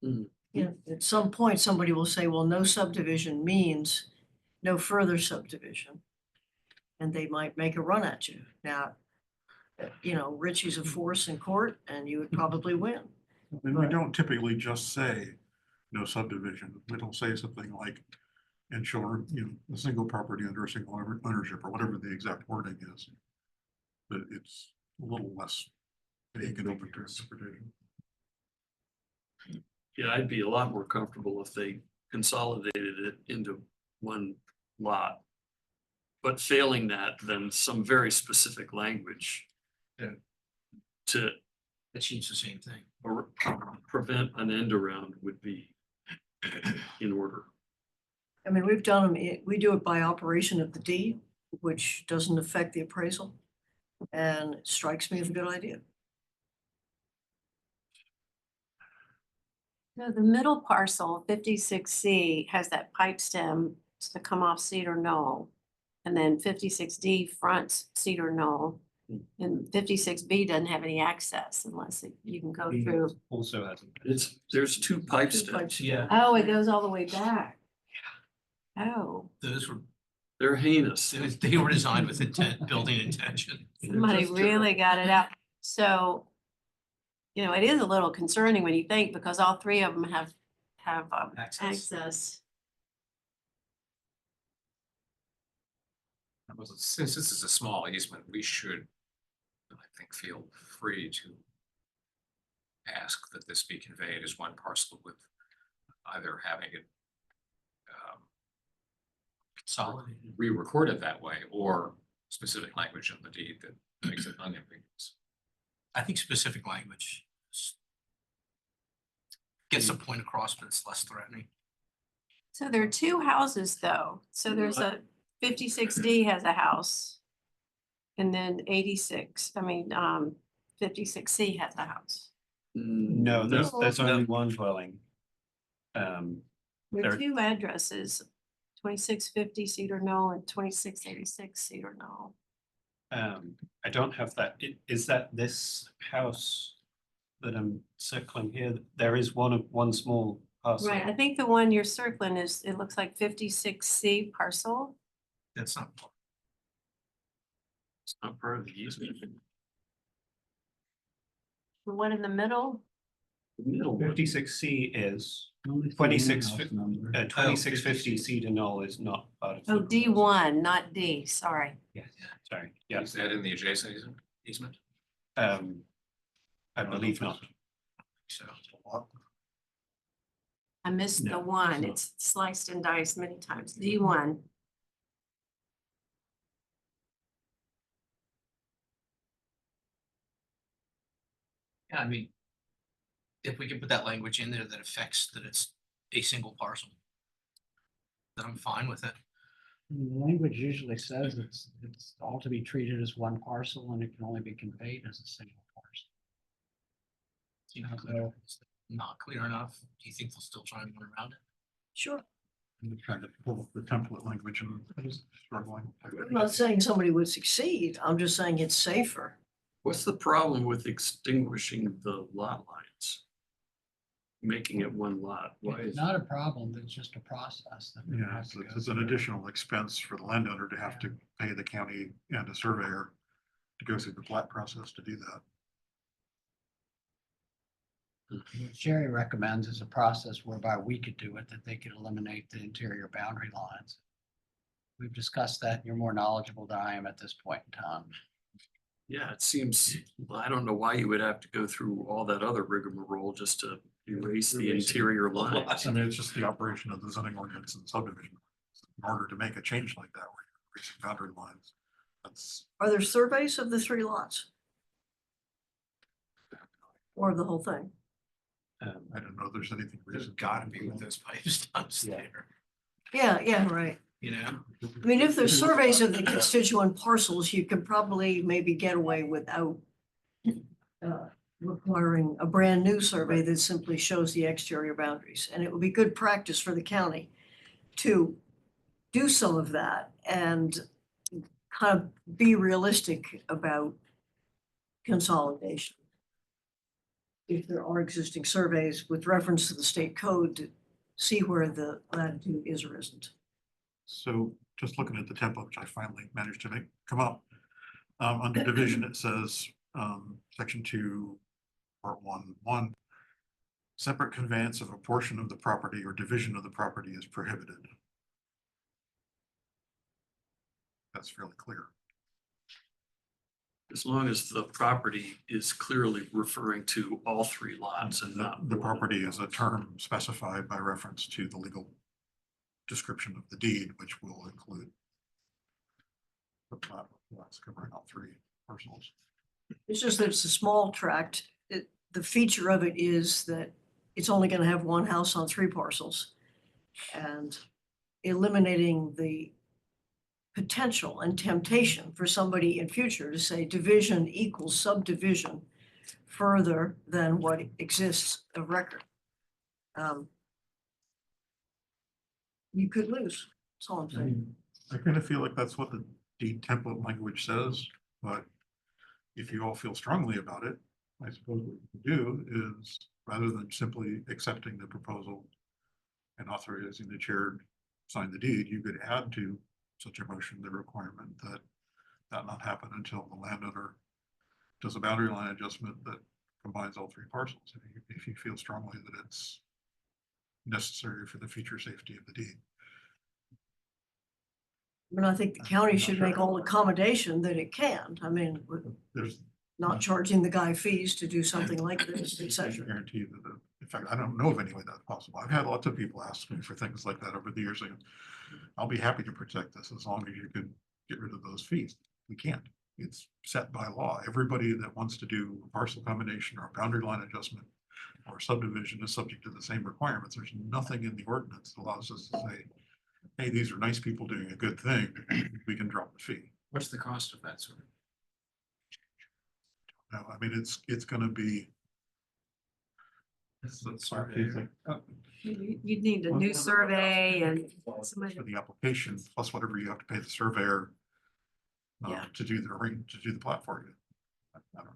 Mhm. Yeah, at some point, somebody will say, well, no subdivision means no further subdivision. And they might make a run at you. Now, you know, Richie's a force in court and you would probably win. And we don't typically just say no subdivision. We don't say something like ensure, a single property under a single ownership or whatever the exact wording is. But it's a little less vague and open to interpretation. Yeah, I'd be a lot more comfortable if they consolidated it into one lot. But failing that, then some very specific language. Yeah. To Achieves the same thing. or prevent an end around would be in order. I mean, we've done them, we do it by operation of the deed, which doesn't affect the appraisal. And it strikes me as a good idea. No, the middle parcel, 56C, has that pipe stem to come off Cedar Knoll. And then 56D fronts Cedar Knoll. And 56B doesn't have any access unless you can go through. Also has. There's 2 pipe Two pipe stems. Yeah, Oh, it goes all the way back. Oh, those were, They're heinous. they were designed with intent, building intention. somebody just really got it out. So, it is a little concerning when you think, because all three of them have access. Since this is a small easement, we should, I think, feel free to ask that this be conveyed as one parcel with either having it Consolidated. re-recorded that way or specific language in the deed that makes it unambiguous. I think specific language gets the point across, but it's less threatening. So there are two houses though. So there's a 56D has a house. And then 56C has a house. No, there's only one dwelling. There are There- two addresses, 2650 Cedar Knoll and 2686 Cedar Knoll. I don't have that. Is that this house that I'm circling here? There is one small parcel. Right, I think the one you're circling is, it looks like 56C parcel. That's not. It's not part of the easement. The one in the middle, The middle one. 56C is, Only see 26 one house number. 2650 Cedar Knoll is not part of. oh, the- D1, not D, sorry. Yes, sorry, yeah, Is that in the adjacent easement? I believe not. So. I missed the No, one, not. it's sliced and diced many times, D1. Yeah, I mean, if we can put that language in there that affects that it's a single parcel, then I'm fine with it. The language usually says it's all to be treated as one parcel and it can only be conveyed as a single parcel. It's not clear. It's not clear enough. Do you think they'll still try and run around it? Sure. I'm trying to pull up the template language and I'm struggling. I'm not saying somebody would succeed. I'm just saying it's safer. What's the problem with extinguishing the lot lines? Making it one lot? Why It's is? not a problem, it's just a process that we Yeah, have it's to go it's an through. additional expense for the landowner to have to pay the county and a surveyor to go through the plat process to do that. What Jerry recommends is a process whereby we could do it, that they could eliminate the interior boundary lines. We've discussed that, and you're more knowledgeable than I am at this point in time. Yeah, it seems, well, I don't know why you would have to go through all that other rigmarole just to erase the interior lines. I mean, it's just the operation of the zoning ordinance and subdivision. In order to make a change like that, where you're increasing boundary lines, that's, Are there surveys of the three lots? Or the whole thing? I don't know if there's anything. There's recent. gotta be with those pipes downstairs, Yeah, right. you know? I mean, if there's surveys of the constituent parcels, you could probably maybe get away without requiring a brand new survey that simply shows the exterior boundaries. And it would be good practice for the county to do some of that and kind of be realistic about consolidation. If there are existing surveys with reference to the state code to see where the latitude is or isn't. So just looking at the template, which I finally managed to make come up. Under division, it says, section 2, part 1, separate conveyance of a portion of the property or division of the property is prohibited. That's fairly clear. As long as the property is clearly referring to all three lots and not. The property is a term specified by reference to the legal description of the deed, which will include the plat lots covering all three parcels. It's just that it's a small tract. The feature of it is that it's only gonna have one house on three parcels. And eliminating the potential and temptation for somebody in future to say division equals subdivision further than what exists of record. You could lose, that's all I'm saying. I kind of feel like that's what the deed template language says, but if you all feel strongly about it, I suppose what you can do is, rather than simply accepting the proposal and authorizing the chair to sign the deed, you could add to such a motion the requirement that that not happen until the landowner does a boundary line adjustment that combines all three parcels, if you feel strongly that it's necessary for the future safety of the deed. I mean, I think the county should make all accommodation that it can. I mean, we're There's not charging the guy fees to do something like this, et I cetera. guarantee you that, in fact, I don't know of any way that's possible. I've had lots of people ask me for things like that over the years, and I'll be happy to protect this as long as you can get rid of those fees. We can't. It's set by law. Everybody that wants to do a parcel combination or a boundary line adjustment or subdivision is subject to the same requirements. There's nothing in the ordinance that allows us to say, hey, these are nice people doing a good thing. We can drop the fee. What's the cost of that sort of? No, I mean, it's gonna be. You'd need a new survey and somebody. For the application, plus whatever you have to pay the surveyor. Yeah. To do the plat for you. I don't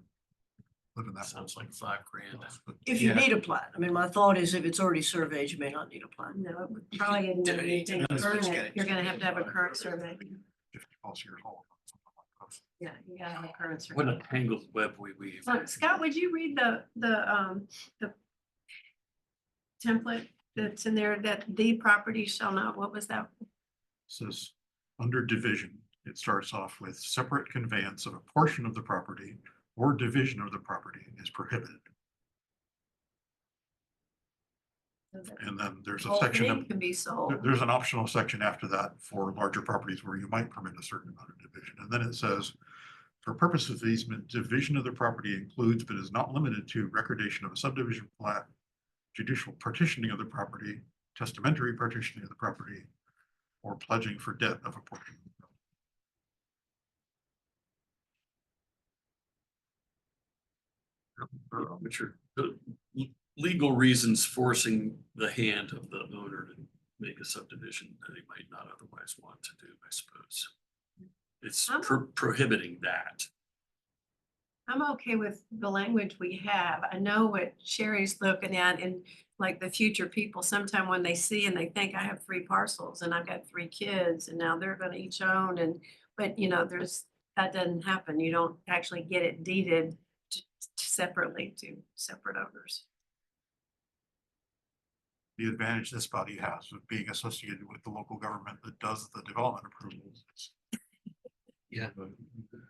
live in that. Sounds like $5,000. But If you Yeah. need a plat, I mean, my thought is if it's already surveyed, you may not need a plat. No, it would probably isn't gonna be a permit. You're gonna have to have a current survey. 50 plus years old. Yeah, you gotta have a current What survey. a tangled web we weave. Scott, would you read the template that's in there, that the property shall not, what was that? Says, under division, it starts off with separate conveyance of a portion of the property or division of the property is prohibited. And then there's a Whole section thing of, can be sold. there's an optional section after that for larger properties where you might permit a certain amount of division. And then it says, for purposes of easement, division of the property includes but is not limited to recordation of a subdivision plat, judicial partitioning of the property, testamentary partitioning of the property, or pledging for debt of a portion. Which are the legal reasons forcing the hand of the owner to make a subdivision that he might not otherwise want to do, I suppose. It's prohibiting that. I'm okay with the language we have. I know what Sherry's looking at and like the future people, sometime when they see and they think I have 3 parcels and I've got 3 kids and now they're gonna each own but you know, that doesn't happen. You don't actually get it deeded separately to separate owners. The advantage this body has of being associated with the local government that does the development approvals. It's Yeah. a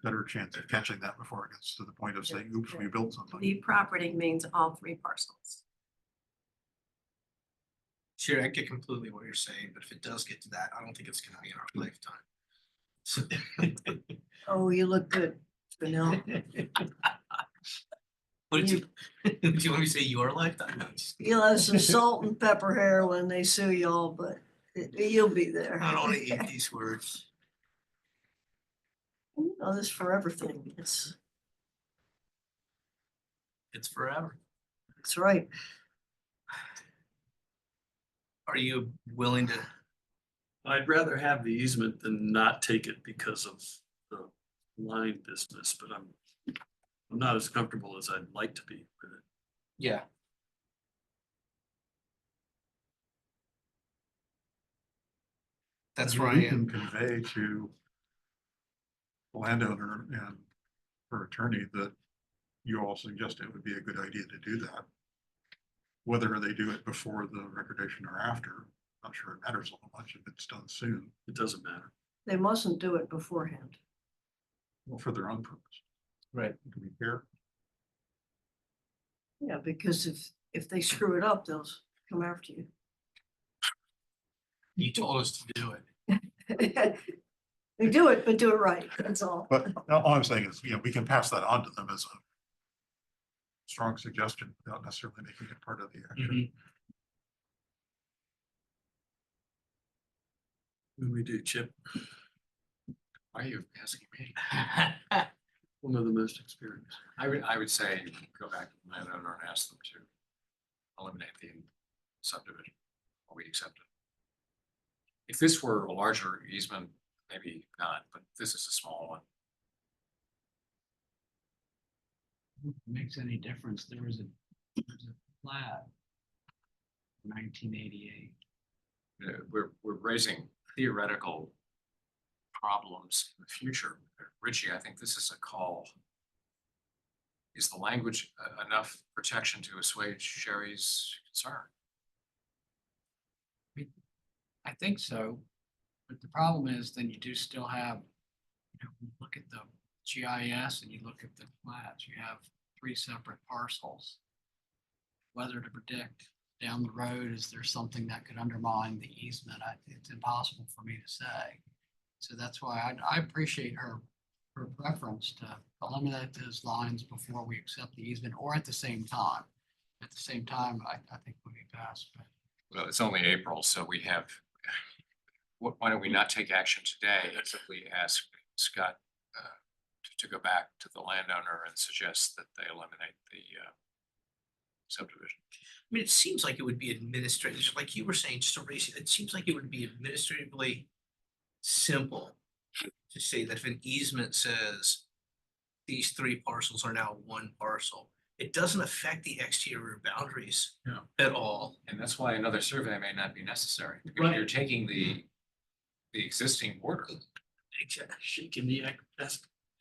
better chance of catching that before it gets to the point of saying, oops, we built something. The property means all 3 parcels. Sure, I get completely what you're saying, but if it does get to that, I don't think it's gonna be in our lifetime. So- Oh, you look good, Vanilla. What did you, did you want me to say your lifetime? No, just- You'll have some salt and pepper hair when they sue y'all, but you'll be there. I don't wanna eat these words. Oh, this forever thing, it's Forever. that's right. Are you willing to? I'd rather have the easement than not take it because of the line business, but I'm not as comfortable as I'd like to be with it. Yeah. That's You where I can am. convey to the landowner and her attorney that you all suggest it would be a good idea to do that. Whether they do it before the recordation or after, not sure it matters all that much if it's done soon, It doesn't matter. They mustn't do it beforehand. well, for their own purpose. Right. Do we care? Yeah, because if they screw it up, they'll come after you. You told us to do it. They do it, but do it right, that's all. But all I'm saying is, we can pass that on to them as a strong suggestion without necessarily making it part of the action. What do we do, Chip? Why are you asking me? One of the most experienced. I would say go back to the landowner and ask them to eliminate the subdivision, or we accept it. If this were a larger easement, maybe not, but this is a small one. Makes any difference. There was a plat. 1988. We're raising theoretical problems in the future. Richie, I think this is a call is the language enough protection to assuage Sherry's concern? I think so, but the problem is then you do still have, look at the GIS and you look at the plats, you have 3 separate parcels. Whether to predict down the road, is there something that could undermine the easement? It's impossible for me to say. So that's why I appreciate her preference to eliminate those lines before we accept the easement or at the same time. At the same time, I think would be best, but. Well, it's only April, so we have, why don't we not take action today? Simply ask Scott to go back to the landowner and suggest that they eliminate the subdivision. I mean, it seems like it would be administrative, like you were saying, just to raise it, it seems like it would be administratively simple to say that if an easement says these 3 parcels are now 1 parcel, it doesn't affect the exterior boundaries at all. And that's why another survey may not be necessary, because you're taking the existing border. Shaking the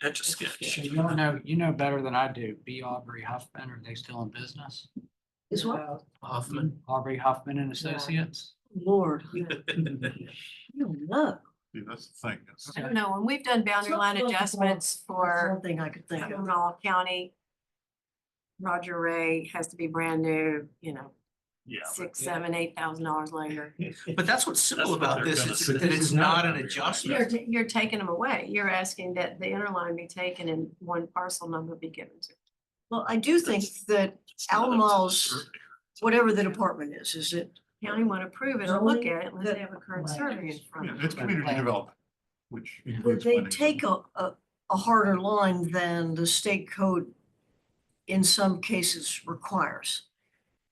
etch a sketch. You know better than I do. B. Aubrey Huffman, are they still in business? Is what? Hoffman. Aubrey Huffman and Associates? Lord. You don't know. See, that's the thing. It's- I don't know, when we've done boundary line adjustments That's for one thing I could think of. Albemarle County, Roger Ray has to be brand new, Yeah. $6,000, $7,000, $8,000 later. But that's what's simple That's what about they're this, gonna is say. that This it's is not not an a boundary line. adjustment. You're taking them away. You're asking that the interline be taken and 1 parcel number be given to. Well, I do think that It's not up to the Albemarle's, surveyor. whatever the department is it? County want to approve it or look Zoning at it unless they have a current that- survey in front Yeah, of them. it's community development, which. That includes they planning. take a harder line than the state code in some cases requires.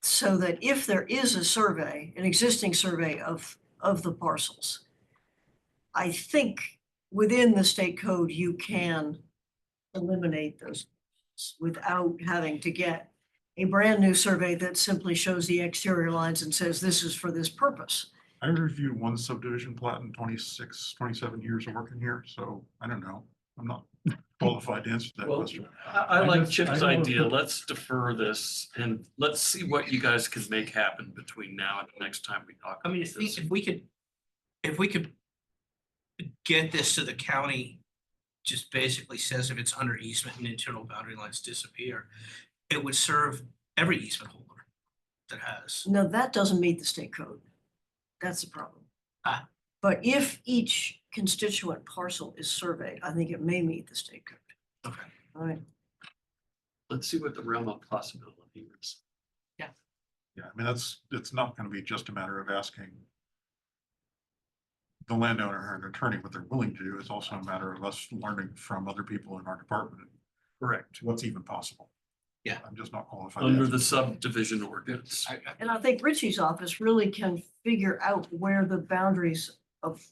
So that if there is a survey, an existing survey of the parcels, I think within the state code, you can eliminate those without having to get a brand new survey that simply shows the exterior lines and says this is for this purpose. I reviewed 1 subdivision plat in 26, 27 years of working here, so I don't know. I'm not qualified to answer that Well, question. I like just- Chip's I don't idea. know. Let's defer this and let's see what you guys can make happen between now and the next time we talk. I mean, about this. if we could get this to the county, just basically says if it's under easement and internal boundary lines disappear, it would serve every easement holder that has. No, that doesn't meet the state code. That's the problem. Ah. But if each constituent parcel is surveyed, I think it may meet the state code. Okay. All right. Let's see what the realm of possibility is. Yeah, I mean, it's not gonna be just a matter of asking the landowner or an attorney what they're willing to do. It's also a matter of us learning from other people in our department Correct. what's even possible. Yeah. I'm just not qualified. to Under answer the that. subdivision ordinance. And I think Richie's office really can figure out where the boundaries of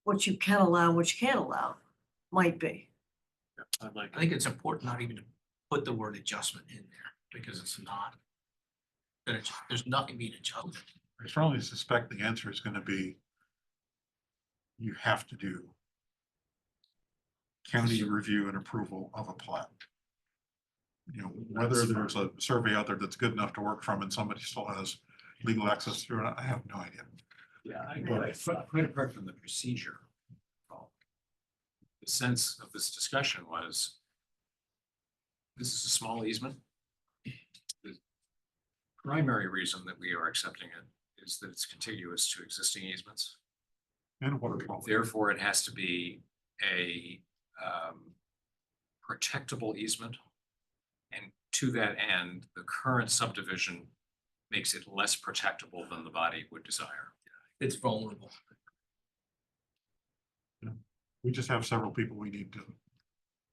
what you can allow, and what you can't allow might be. I like I think it's important not even to put the word adjustment in there, because it's not. That it's, there's nothing being adjusted. I strongly suspect the answer is gonna be you have to do county review and approval of a plat. You know, whether there's a survey out there that's good enough to work from and somebody still has legal access to it, I have no idea. Yeah, I Quite apart from the procedure. The sense of this discussion was, this is a small easement. The primary reason that we are accepting it is that it's contiguous to existing easements. And water quality. Therefore, it has to be a protectable easement. And to that end, the current subdivision makes it less protectable than the body would desire. It's vulnerable. We just have several people we need to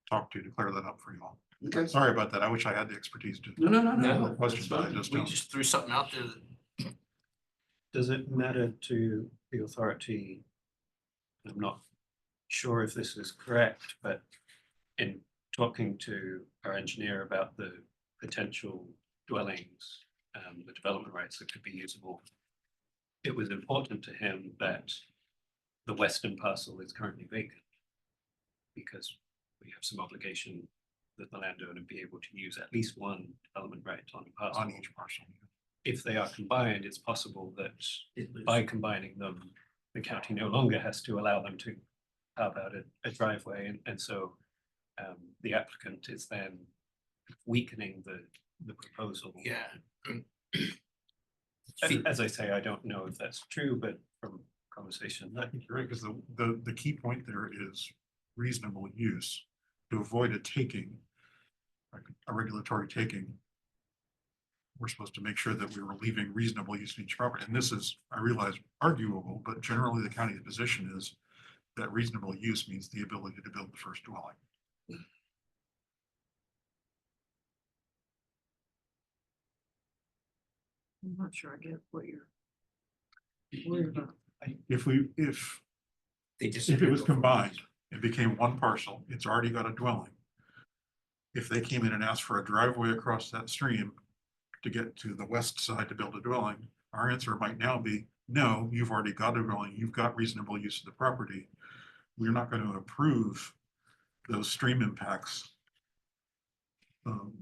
talk to clear that up for you all. Okay. Sorry about that. I wish I had the expertise to. No. Questions, but I just We don't. just threw something out there that Does it matter to the authority? I'm not sure if this is correct, but in talking to our engineer about the potential dwellings, the development rights that could be usable, it was important to him that the western parcel is currently vacant because we have some obligation that the landowner be able to use at least one development right on a parcel. On each parcel. If they are combined, it's possible that by combining them, the county no longer has to allow them to carve out a driveway, and so the applicant is then weakening the proposal. Yeah. As I say, I don't know if that's true, but from conversation, I think you're right, because the key point there is reasonable use to avoid a taking, like a regulatory taking. We're supposed to make sure that we were leaving reasonable use in each property. And this is, I realize, arguable, but generally the county's position is that reasonable use means the ability to build the first dwelling. I'm not sure I get what you're worried about. If They just. it was combined, it became one parcel, it's already got a dwelling. If they came in and asked for a driveway across that stream to get to the west side to build a dwelling, our answer might now be, no, you've already got a dwelling, you've got reasonable use of the property. We're not going to approve those stream impacts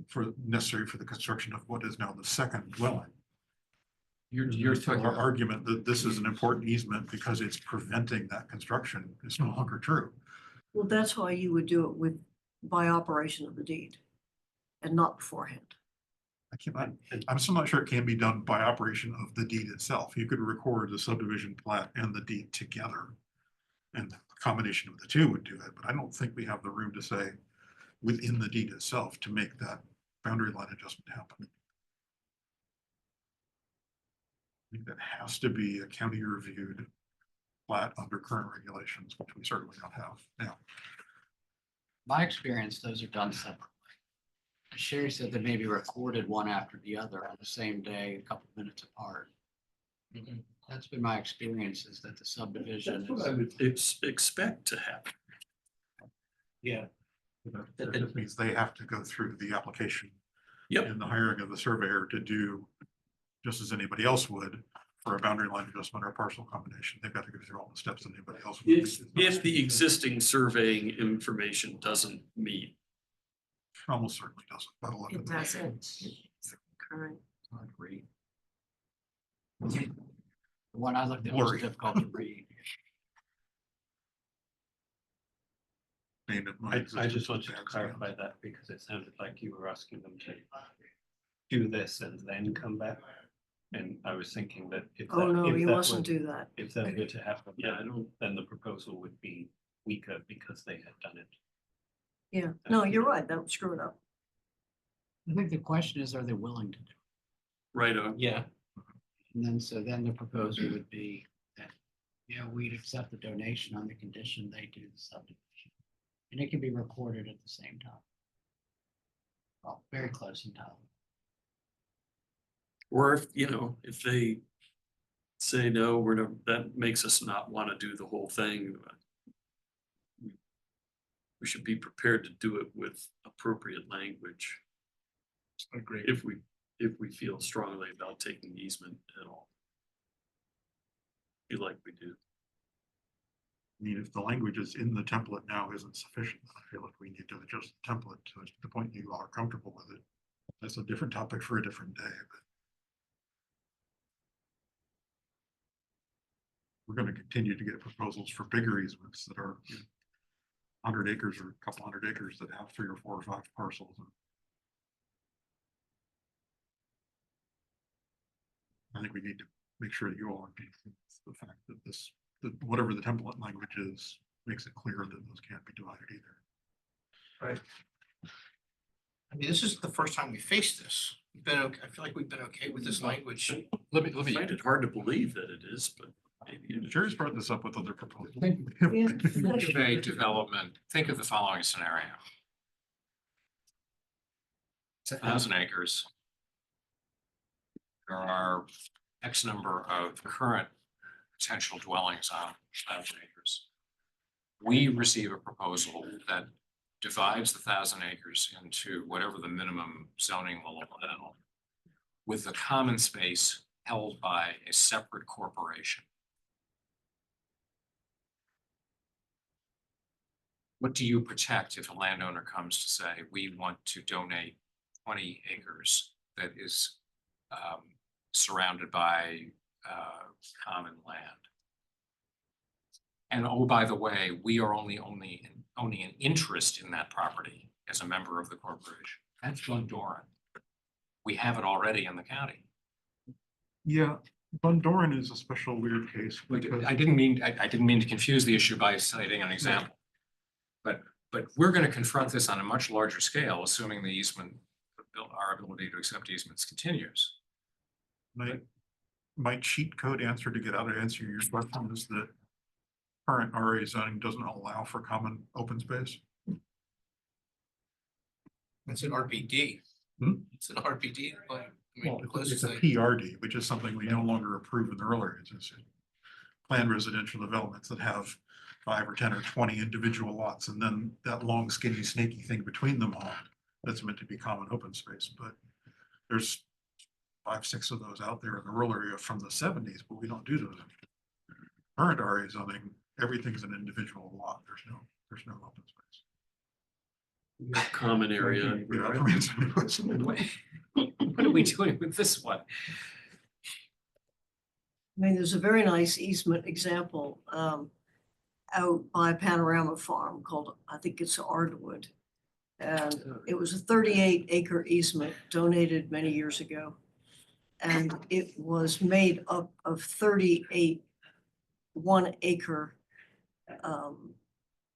for necessary for the construction of what is now the second dwelling. You're talking Our about, argument that this is an important easement because it's preventing that construction is no longer true. Well, that's why you would do it with, by operation of the deed and not beforehand. I'm still not sure it can be done by operation of the deed itself. You could record the subdivision plat and the deed together. And the combination of the two would do it, but I don't think we have the room to say within the deed itself to make that boundary line adjustment happen. I think that has to be a county reviewed plat under current regulations, which we certainly don't have now. My experience, those are done separately. Sherry said they may be recorded one after the other on the same day, a couple of minutes apart. That's been my experience, is that the subdivision That's what I is, would expect to happen. Yeah. That just means they have to go through the application. Yep. And the hiring of the surveyor to do, just as anybody else would, for a boundary line adjustment or parcel combination. They've got to go through all the steps that anybody else would. If the existing surveying information doesn't meet. Almost certainly doesn't. But I'll look at It that. doesn't. It's current. hard to read. The one I looked at was Blurry. difficult to read. Named it my I existing just wanted to tax clarify bill. that because it sounded like you were asking them to do this and then come back. And I was thinking that if Oh, that, no, if you that mustn't were, do that. if that were to happen, Yeah, I don't. then the proposal would be weaker because they had done it. Yeah, no, you're right. That would screw it up. I think the question is, are they willing to do Right on. Yeah. it? And then, so then the proposal would be that, yeah, we'd accept the donation on the condition they do the subdivision. And it can be recorded at the same time. Well, very close in time. Or if, if they say, no, we're not, that makes us not want to do the whole thing. We should be prepared to do it with appropriate language Agreed. if we feel strongly about taking easement at all. Feel like we do. I mean, if the language is in the template now isn't sufficient, I feel like we need to adjust the template to the point you are comfortable with it. That's a different topic for a different day, but. We're gonna continue to get proposals for bigger easements that are 100 acres or a couple hundred acres that have 3 or 4 or 5 parcels. I think we need to make sure that you all are getting the fact that that whatever the template language is, makes it clear that those can't be divided either. Right. I mean, this is the first time we faced this. We've been, I feel like we've been okay with this language. let I me, find it hard to believe that it is, but maybe it is. Jerry's brought this up with other proposals. think of a development, think of the following scenario. It's 1,000 acres. There are X number of current potential dwellings on 1,000 acres. We receive a proposal that divides the 1,000 acres into whatever the minimum zoning will allow, with the common space held by a separate corporation. what do you protect if a landowner comes to say, we want to donate 20 acres that is surrounded by common land? And oh, by the way, we are only owning an interest in that property as a member of the corporation. That's Bundoran. We have it already in the county. Yeah, Bundoran is a special weird case because I didn't mean to confuse the issue by citing an example. But we're gonna confront this on a much larger scale, assuming the easement, our ability to accept easements continues. my cheat code answer to get out of answering your question is that current RA zoning doesn't allow for common open space. It's an RPD. Hmm? It's an RPD, but I mean, Well, closest it's a thing. PRD, which is something we no longer approve in the rural areas. It's planned residential developments that have 5 or 10 or 20 individual lots, and then that long skinny snaky thing between them all, that's meant to be common open space, but there's 5, 6 of those out there in the rural area from the 70s, but we don't do those. Current RA zoning, everything's an individual lot. There's no open space. Common area. Yeah, I don't answer any question. What are we doing with this one? I mean, there's a very nice easement example out by Panorama Farm called, I think it's Ardwood. And it was a 38-acre easement donated many years ago. And it was made up of 38 1-acre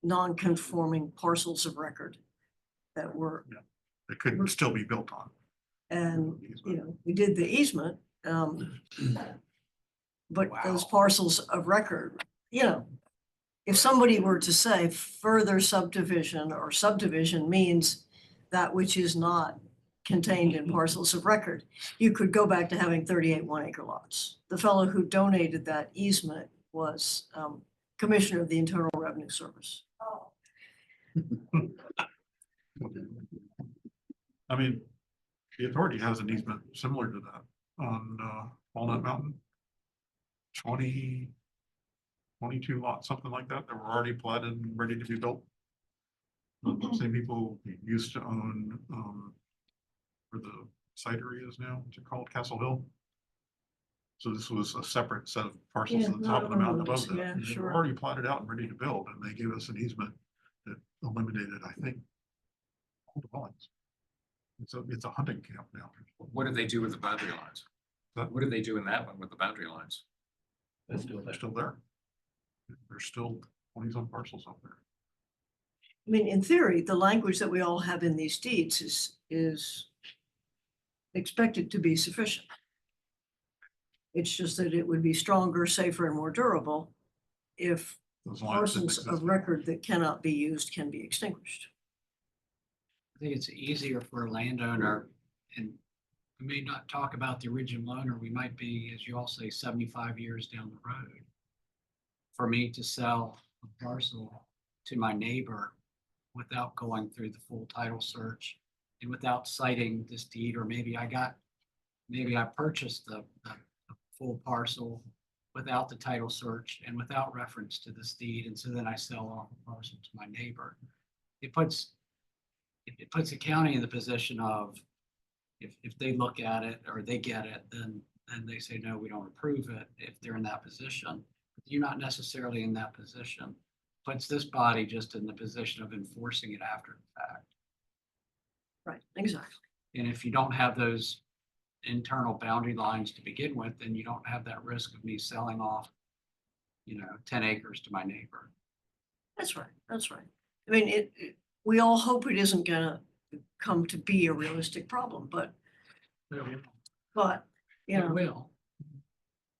non-conforming parcels of record that were, It could still be built on. and, you know, we did the easement. But those parcels of record, you know, if somebody were to say further subdivision or subdivision means that which is not contained in parcels of record, you could go back to having 38 1-acre lots. The fellow who donated that easement was Commissioner of the Internal Revenue Service. I mean, the authority has an easement similar to that on Walnut Mountain. 22 lots, something like that, that were already platted and ready to be built. Same people used to own where the cidery is now, what's it called, Castle Hill? So this was a separate set of parcels Yeah, at the top of the mountain above that. yeah, They were sure. already platted out and ready to build, and they gave us an easement that eliminated, I think, all the dwellings. It's a hunting camp now. What did they do with the boundary lines? That- What did they do in that one with the boundary lines? They're still there. There's still 20-some parcels up there. I mean, in theory, the language that we all have in these deeds is expected to be sufficient. It's just that it would be stronger, safer, and more durable if Those lines didn't parcels exist. of record that cannot be used can be extinguished. I think it's easier for a landowner, and we may not talk about the original owner, we might be, as you all say, 75 years down the road. For me to sell a parcel to my neighbor without going through the full title search and without citing this deed, or maybe I purchased the full parcel without the title search and without reference to this deed, and so then I sell off a parcel to my neighbor. It puts the county in the position of, if they look at it or they get it, then they say, no, we don't approve it, if they're in that position. You're not necessarily in that position. Puts this body just in the position of enforcing it after the fact. Right, exactly. And if you don't have those internal boundary lines to begin with, then you don't have that risk of me selling off, 10 acres to my neighbor. That's right, that's right. I mean, we all hope it isn't gonna come to be a realistic problem, but, you It know, will.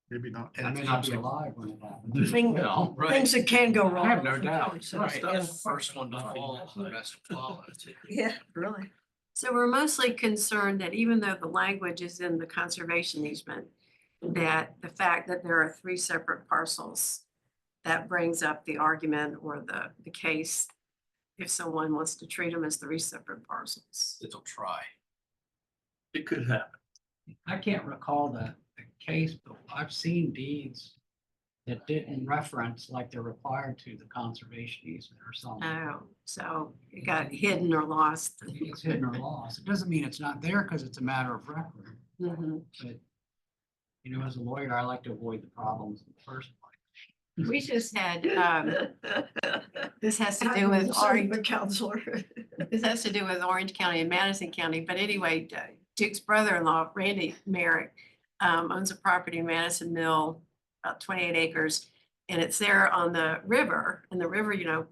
Maybe not. I may not be alive when it happens. Thing- Well, things that can go wrong. I have no doubt. So, Right, yeah. the first one to fall, the rest will follow. Yeah, really. So we're mostly concerned that even though the language is in the conservation easement, that the fact that there are 3 separate parcels, that brings up the argument or the case if someone wants to treat them as 3 separate parcels. They'll try. It could happen. I can't recall the case, but I've seen deeds that didn't reference like they're required to the conservation easement or something. Oh, so it got hidden or lost. It's hidden or lost. It doesn't mean it's not there because it's a matter of record, Mhm. but you know, as a lawyer, I like to avoid the problems in the first place. We just had, this has to do with Sorry, Orange, but counselor. this has to do with Orange County and Madison County, but anyway, Duke's brother-in-law, Randy Merrick, owns a property in Madison Mill, about 28 acres. And it's there on the river, and the river, you know,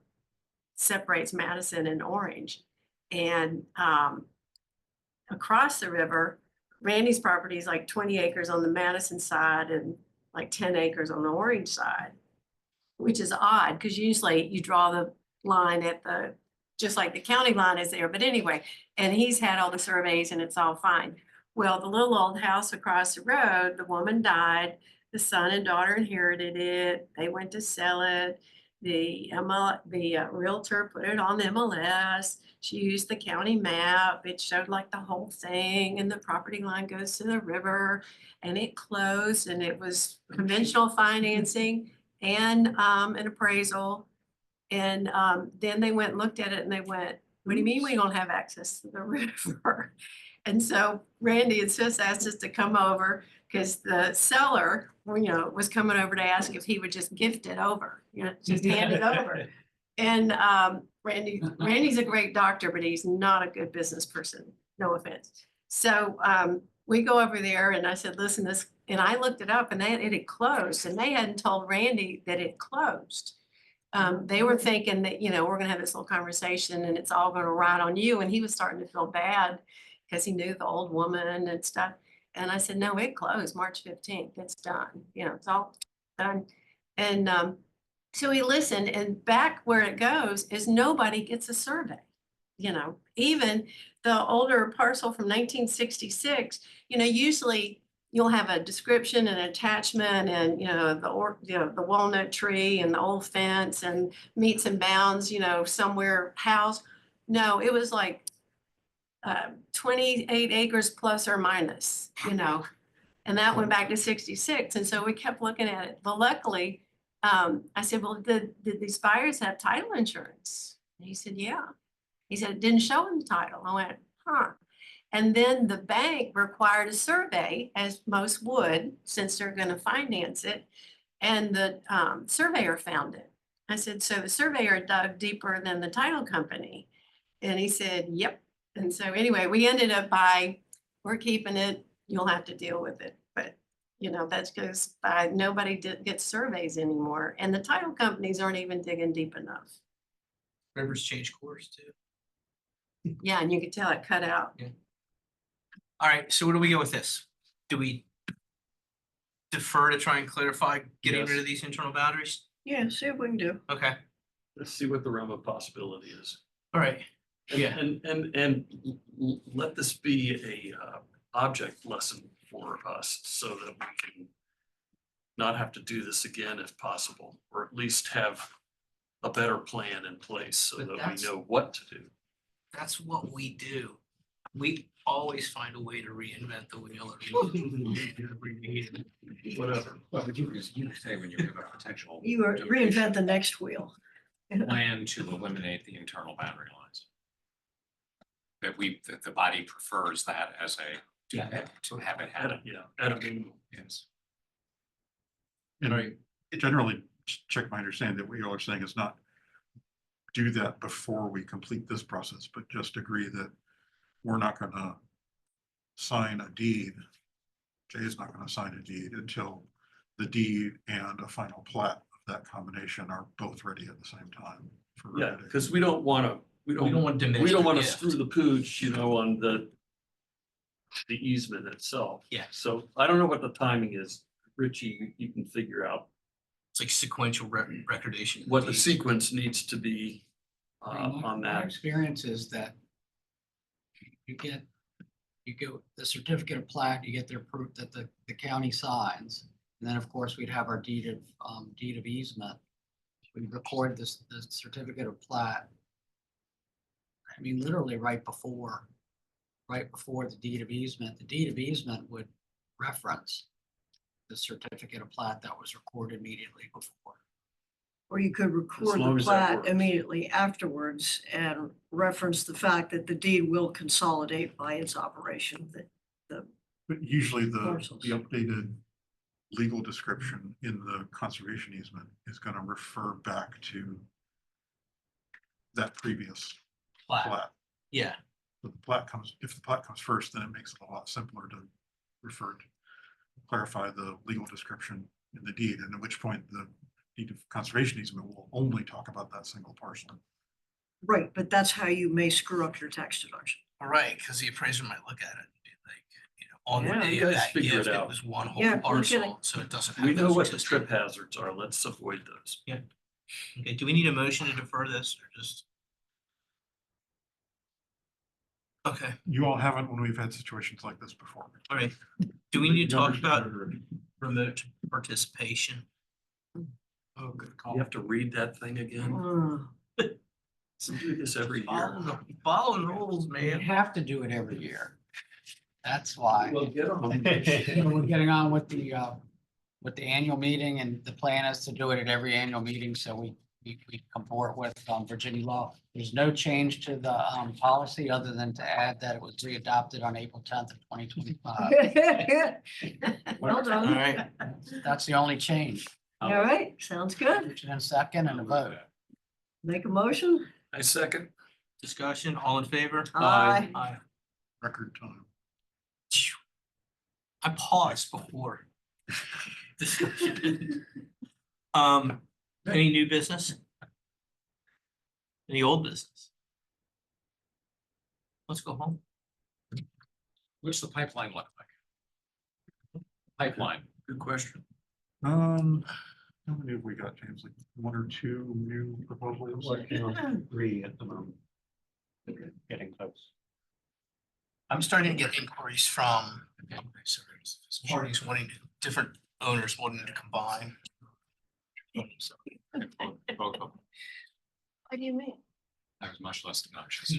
separates Madison and Orange. And across the river, Randy's property is like 20 acres on the Madison side and like 10 acres on the Orange side, which is odd because usually you draw the line at the, just like the county line is there. But anyway, and he's had all the surveys and it's all fine. Well, the little old house across the road, the woman died, the son and daughter inherited it. They went to sell it. The realtor put it on the MLS. She used the county map. It showed like the whole thing, and the property line goes to the river, and it closed, and it was conventional financing and an appraisal. And then they went and looked at it and they went, what do you mean we don't have access to the river? And so Randy and Sis asked us to come over because the seller, you know, was coming over to ask if he would just gift it over, you know, just hand it over. And Randy's a great doctor, but he's not a good business person. No offense. So we go over there and I said, listen, this, and I looked it up and it had closed, and they hadn't told Randy that it closed. They were thinking that, you know, we're gonna have this little conversation and it's all gonna ride on you. And he was starting to feel bad because he knew the old woman and stuff. And I said, no, it closed March 15th. It's done. You know, it's all done. And so he listened, and back where it goes is nobody gets a survey. You know, even the older parcel from 1966, you know, usually you'll have a description and attachment and, you know, the walnut tree and the old fence and meets and bounds, you know, somewhere housed. No, it was like 28 acres plus or minus, you know, and that went back to 66. And so we kept looking at it. But luckily, I said, well, did these buyers have title insurance? And he said, yeah. He said, it didn't show in the title. I went, huh. And then the bank required a survey, as most would, since they're going to finance it. And the surveyor found it. I said, so the surveyor dug deeper than the title company. And he said, yep. And so anyway, we ended up we're keeping it. You'll have to deal with it. But, you know, that's because nobody gets surveys anymore. And the title companies aren't even digging deep enough. Rivers change course too. Yeah, and you could tell it cut out. All right, so where do we go with this? Do we defer to try and clarify getting rid Yes. of these internal boundaries? Yeah, see what we can do. Okay, Let's see what the realm of possibility is. all right. Yeah. And let this be a object lesson for us so that we can not have to do this again if possible, or at least have a better plan in place so But that that's- we know what to do. That's what we do. We always find a way to reinvent the wheel. Whatever. Well, but you say when you have a potential. You reinvent the next wheel. Plan to eliminate the internal boundary lines. That the body prefers that as to have it happen. At a minimum. Yes. And I generally check my understanding that what you are saying is not do that before we complete this process, but just agree that we're not gonna sign a deed. Jay's not gonna sign a deed until the deed and a final plat of that combination are both ready at the same time. for Yeah, everybody. because we don't want to, We don't want to diminish. we don't the want to gift. screw the pooch, on the easement itself. Yeah. So I don't know what the timing is. Richie, you can figure out It's like sequential recordation. what the sequence needs to be on My that. experience is that you get the certificate of plat, you get their proof that the county signs. And then, of course, we'd have our deed of easement. We record the certificate of plat. I mean, literally right before the deed of easement. The deed of easement would reference the certificate of plat that was recorded immediately before. Or you could record long the as that plat works. immediately afterwards and reference the fact that the deed will consolidate by its operation, that But usually the Parcels. updated legal description in the conservation easement is gonna refer back to that previous plat. Yeah, But the plat comes, if the plat comes first, then it makes it a lot simpler to refer to clarify the legal description in the deed, and at which point the deed of conservation easement will only talk about that single parcel. right, but that's how you may screw up your tax deduction. all right, because the appraiser might look at it and be like, on the Yeah, day you of guys that figure gift, it it out. was one Yeah, whole look at parcel, it. so it doesn't have. We know those what the just- trip hazards are. Let's avoid those. Okay, do we need a motion to defer this or just? Okay, You all haven't when we've had situations like this before. all right. Do we need to talk Numbers about are- remote participation? Oh, good You have to read that thing again. Mm. We do this every year. Follow the rules, You man. have to do it every year. That's why. Well, get on. You know, we're getting on with the annual meeting, and the plan is to do it at every annual meeting, so we comport with Virginia law. There's no change to the policy other than to add that it was readopted on April 10th of 2025. Well All done. right, That's the only change. All right, sounds good. Motion and second and a vote. Make a motion. I second. discussion, all in favor? Aye. Aye. Record time. I paused before. Discussion. Any new business? Any old business? Let's go home. What's the pipeline look like? Pipeline. Good question. How many have we got, James? Like one or two new proposals? Working on 3 at the moment. Getting close. I'm starting to get inquiries from parties wanting to, different owners wanting to combine. Both of them. What do you mean? That was much less obnoxious.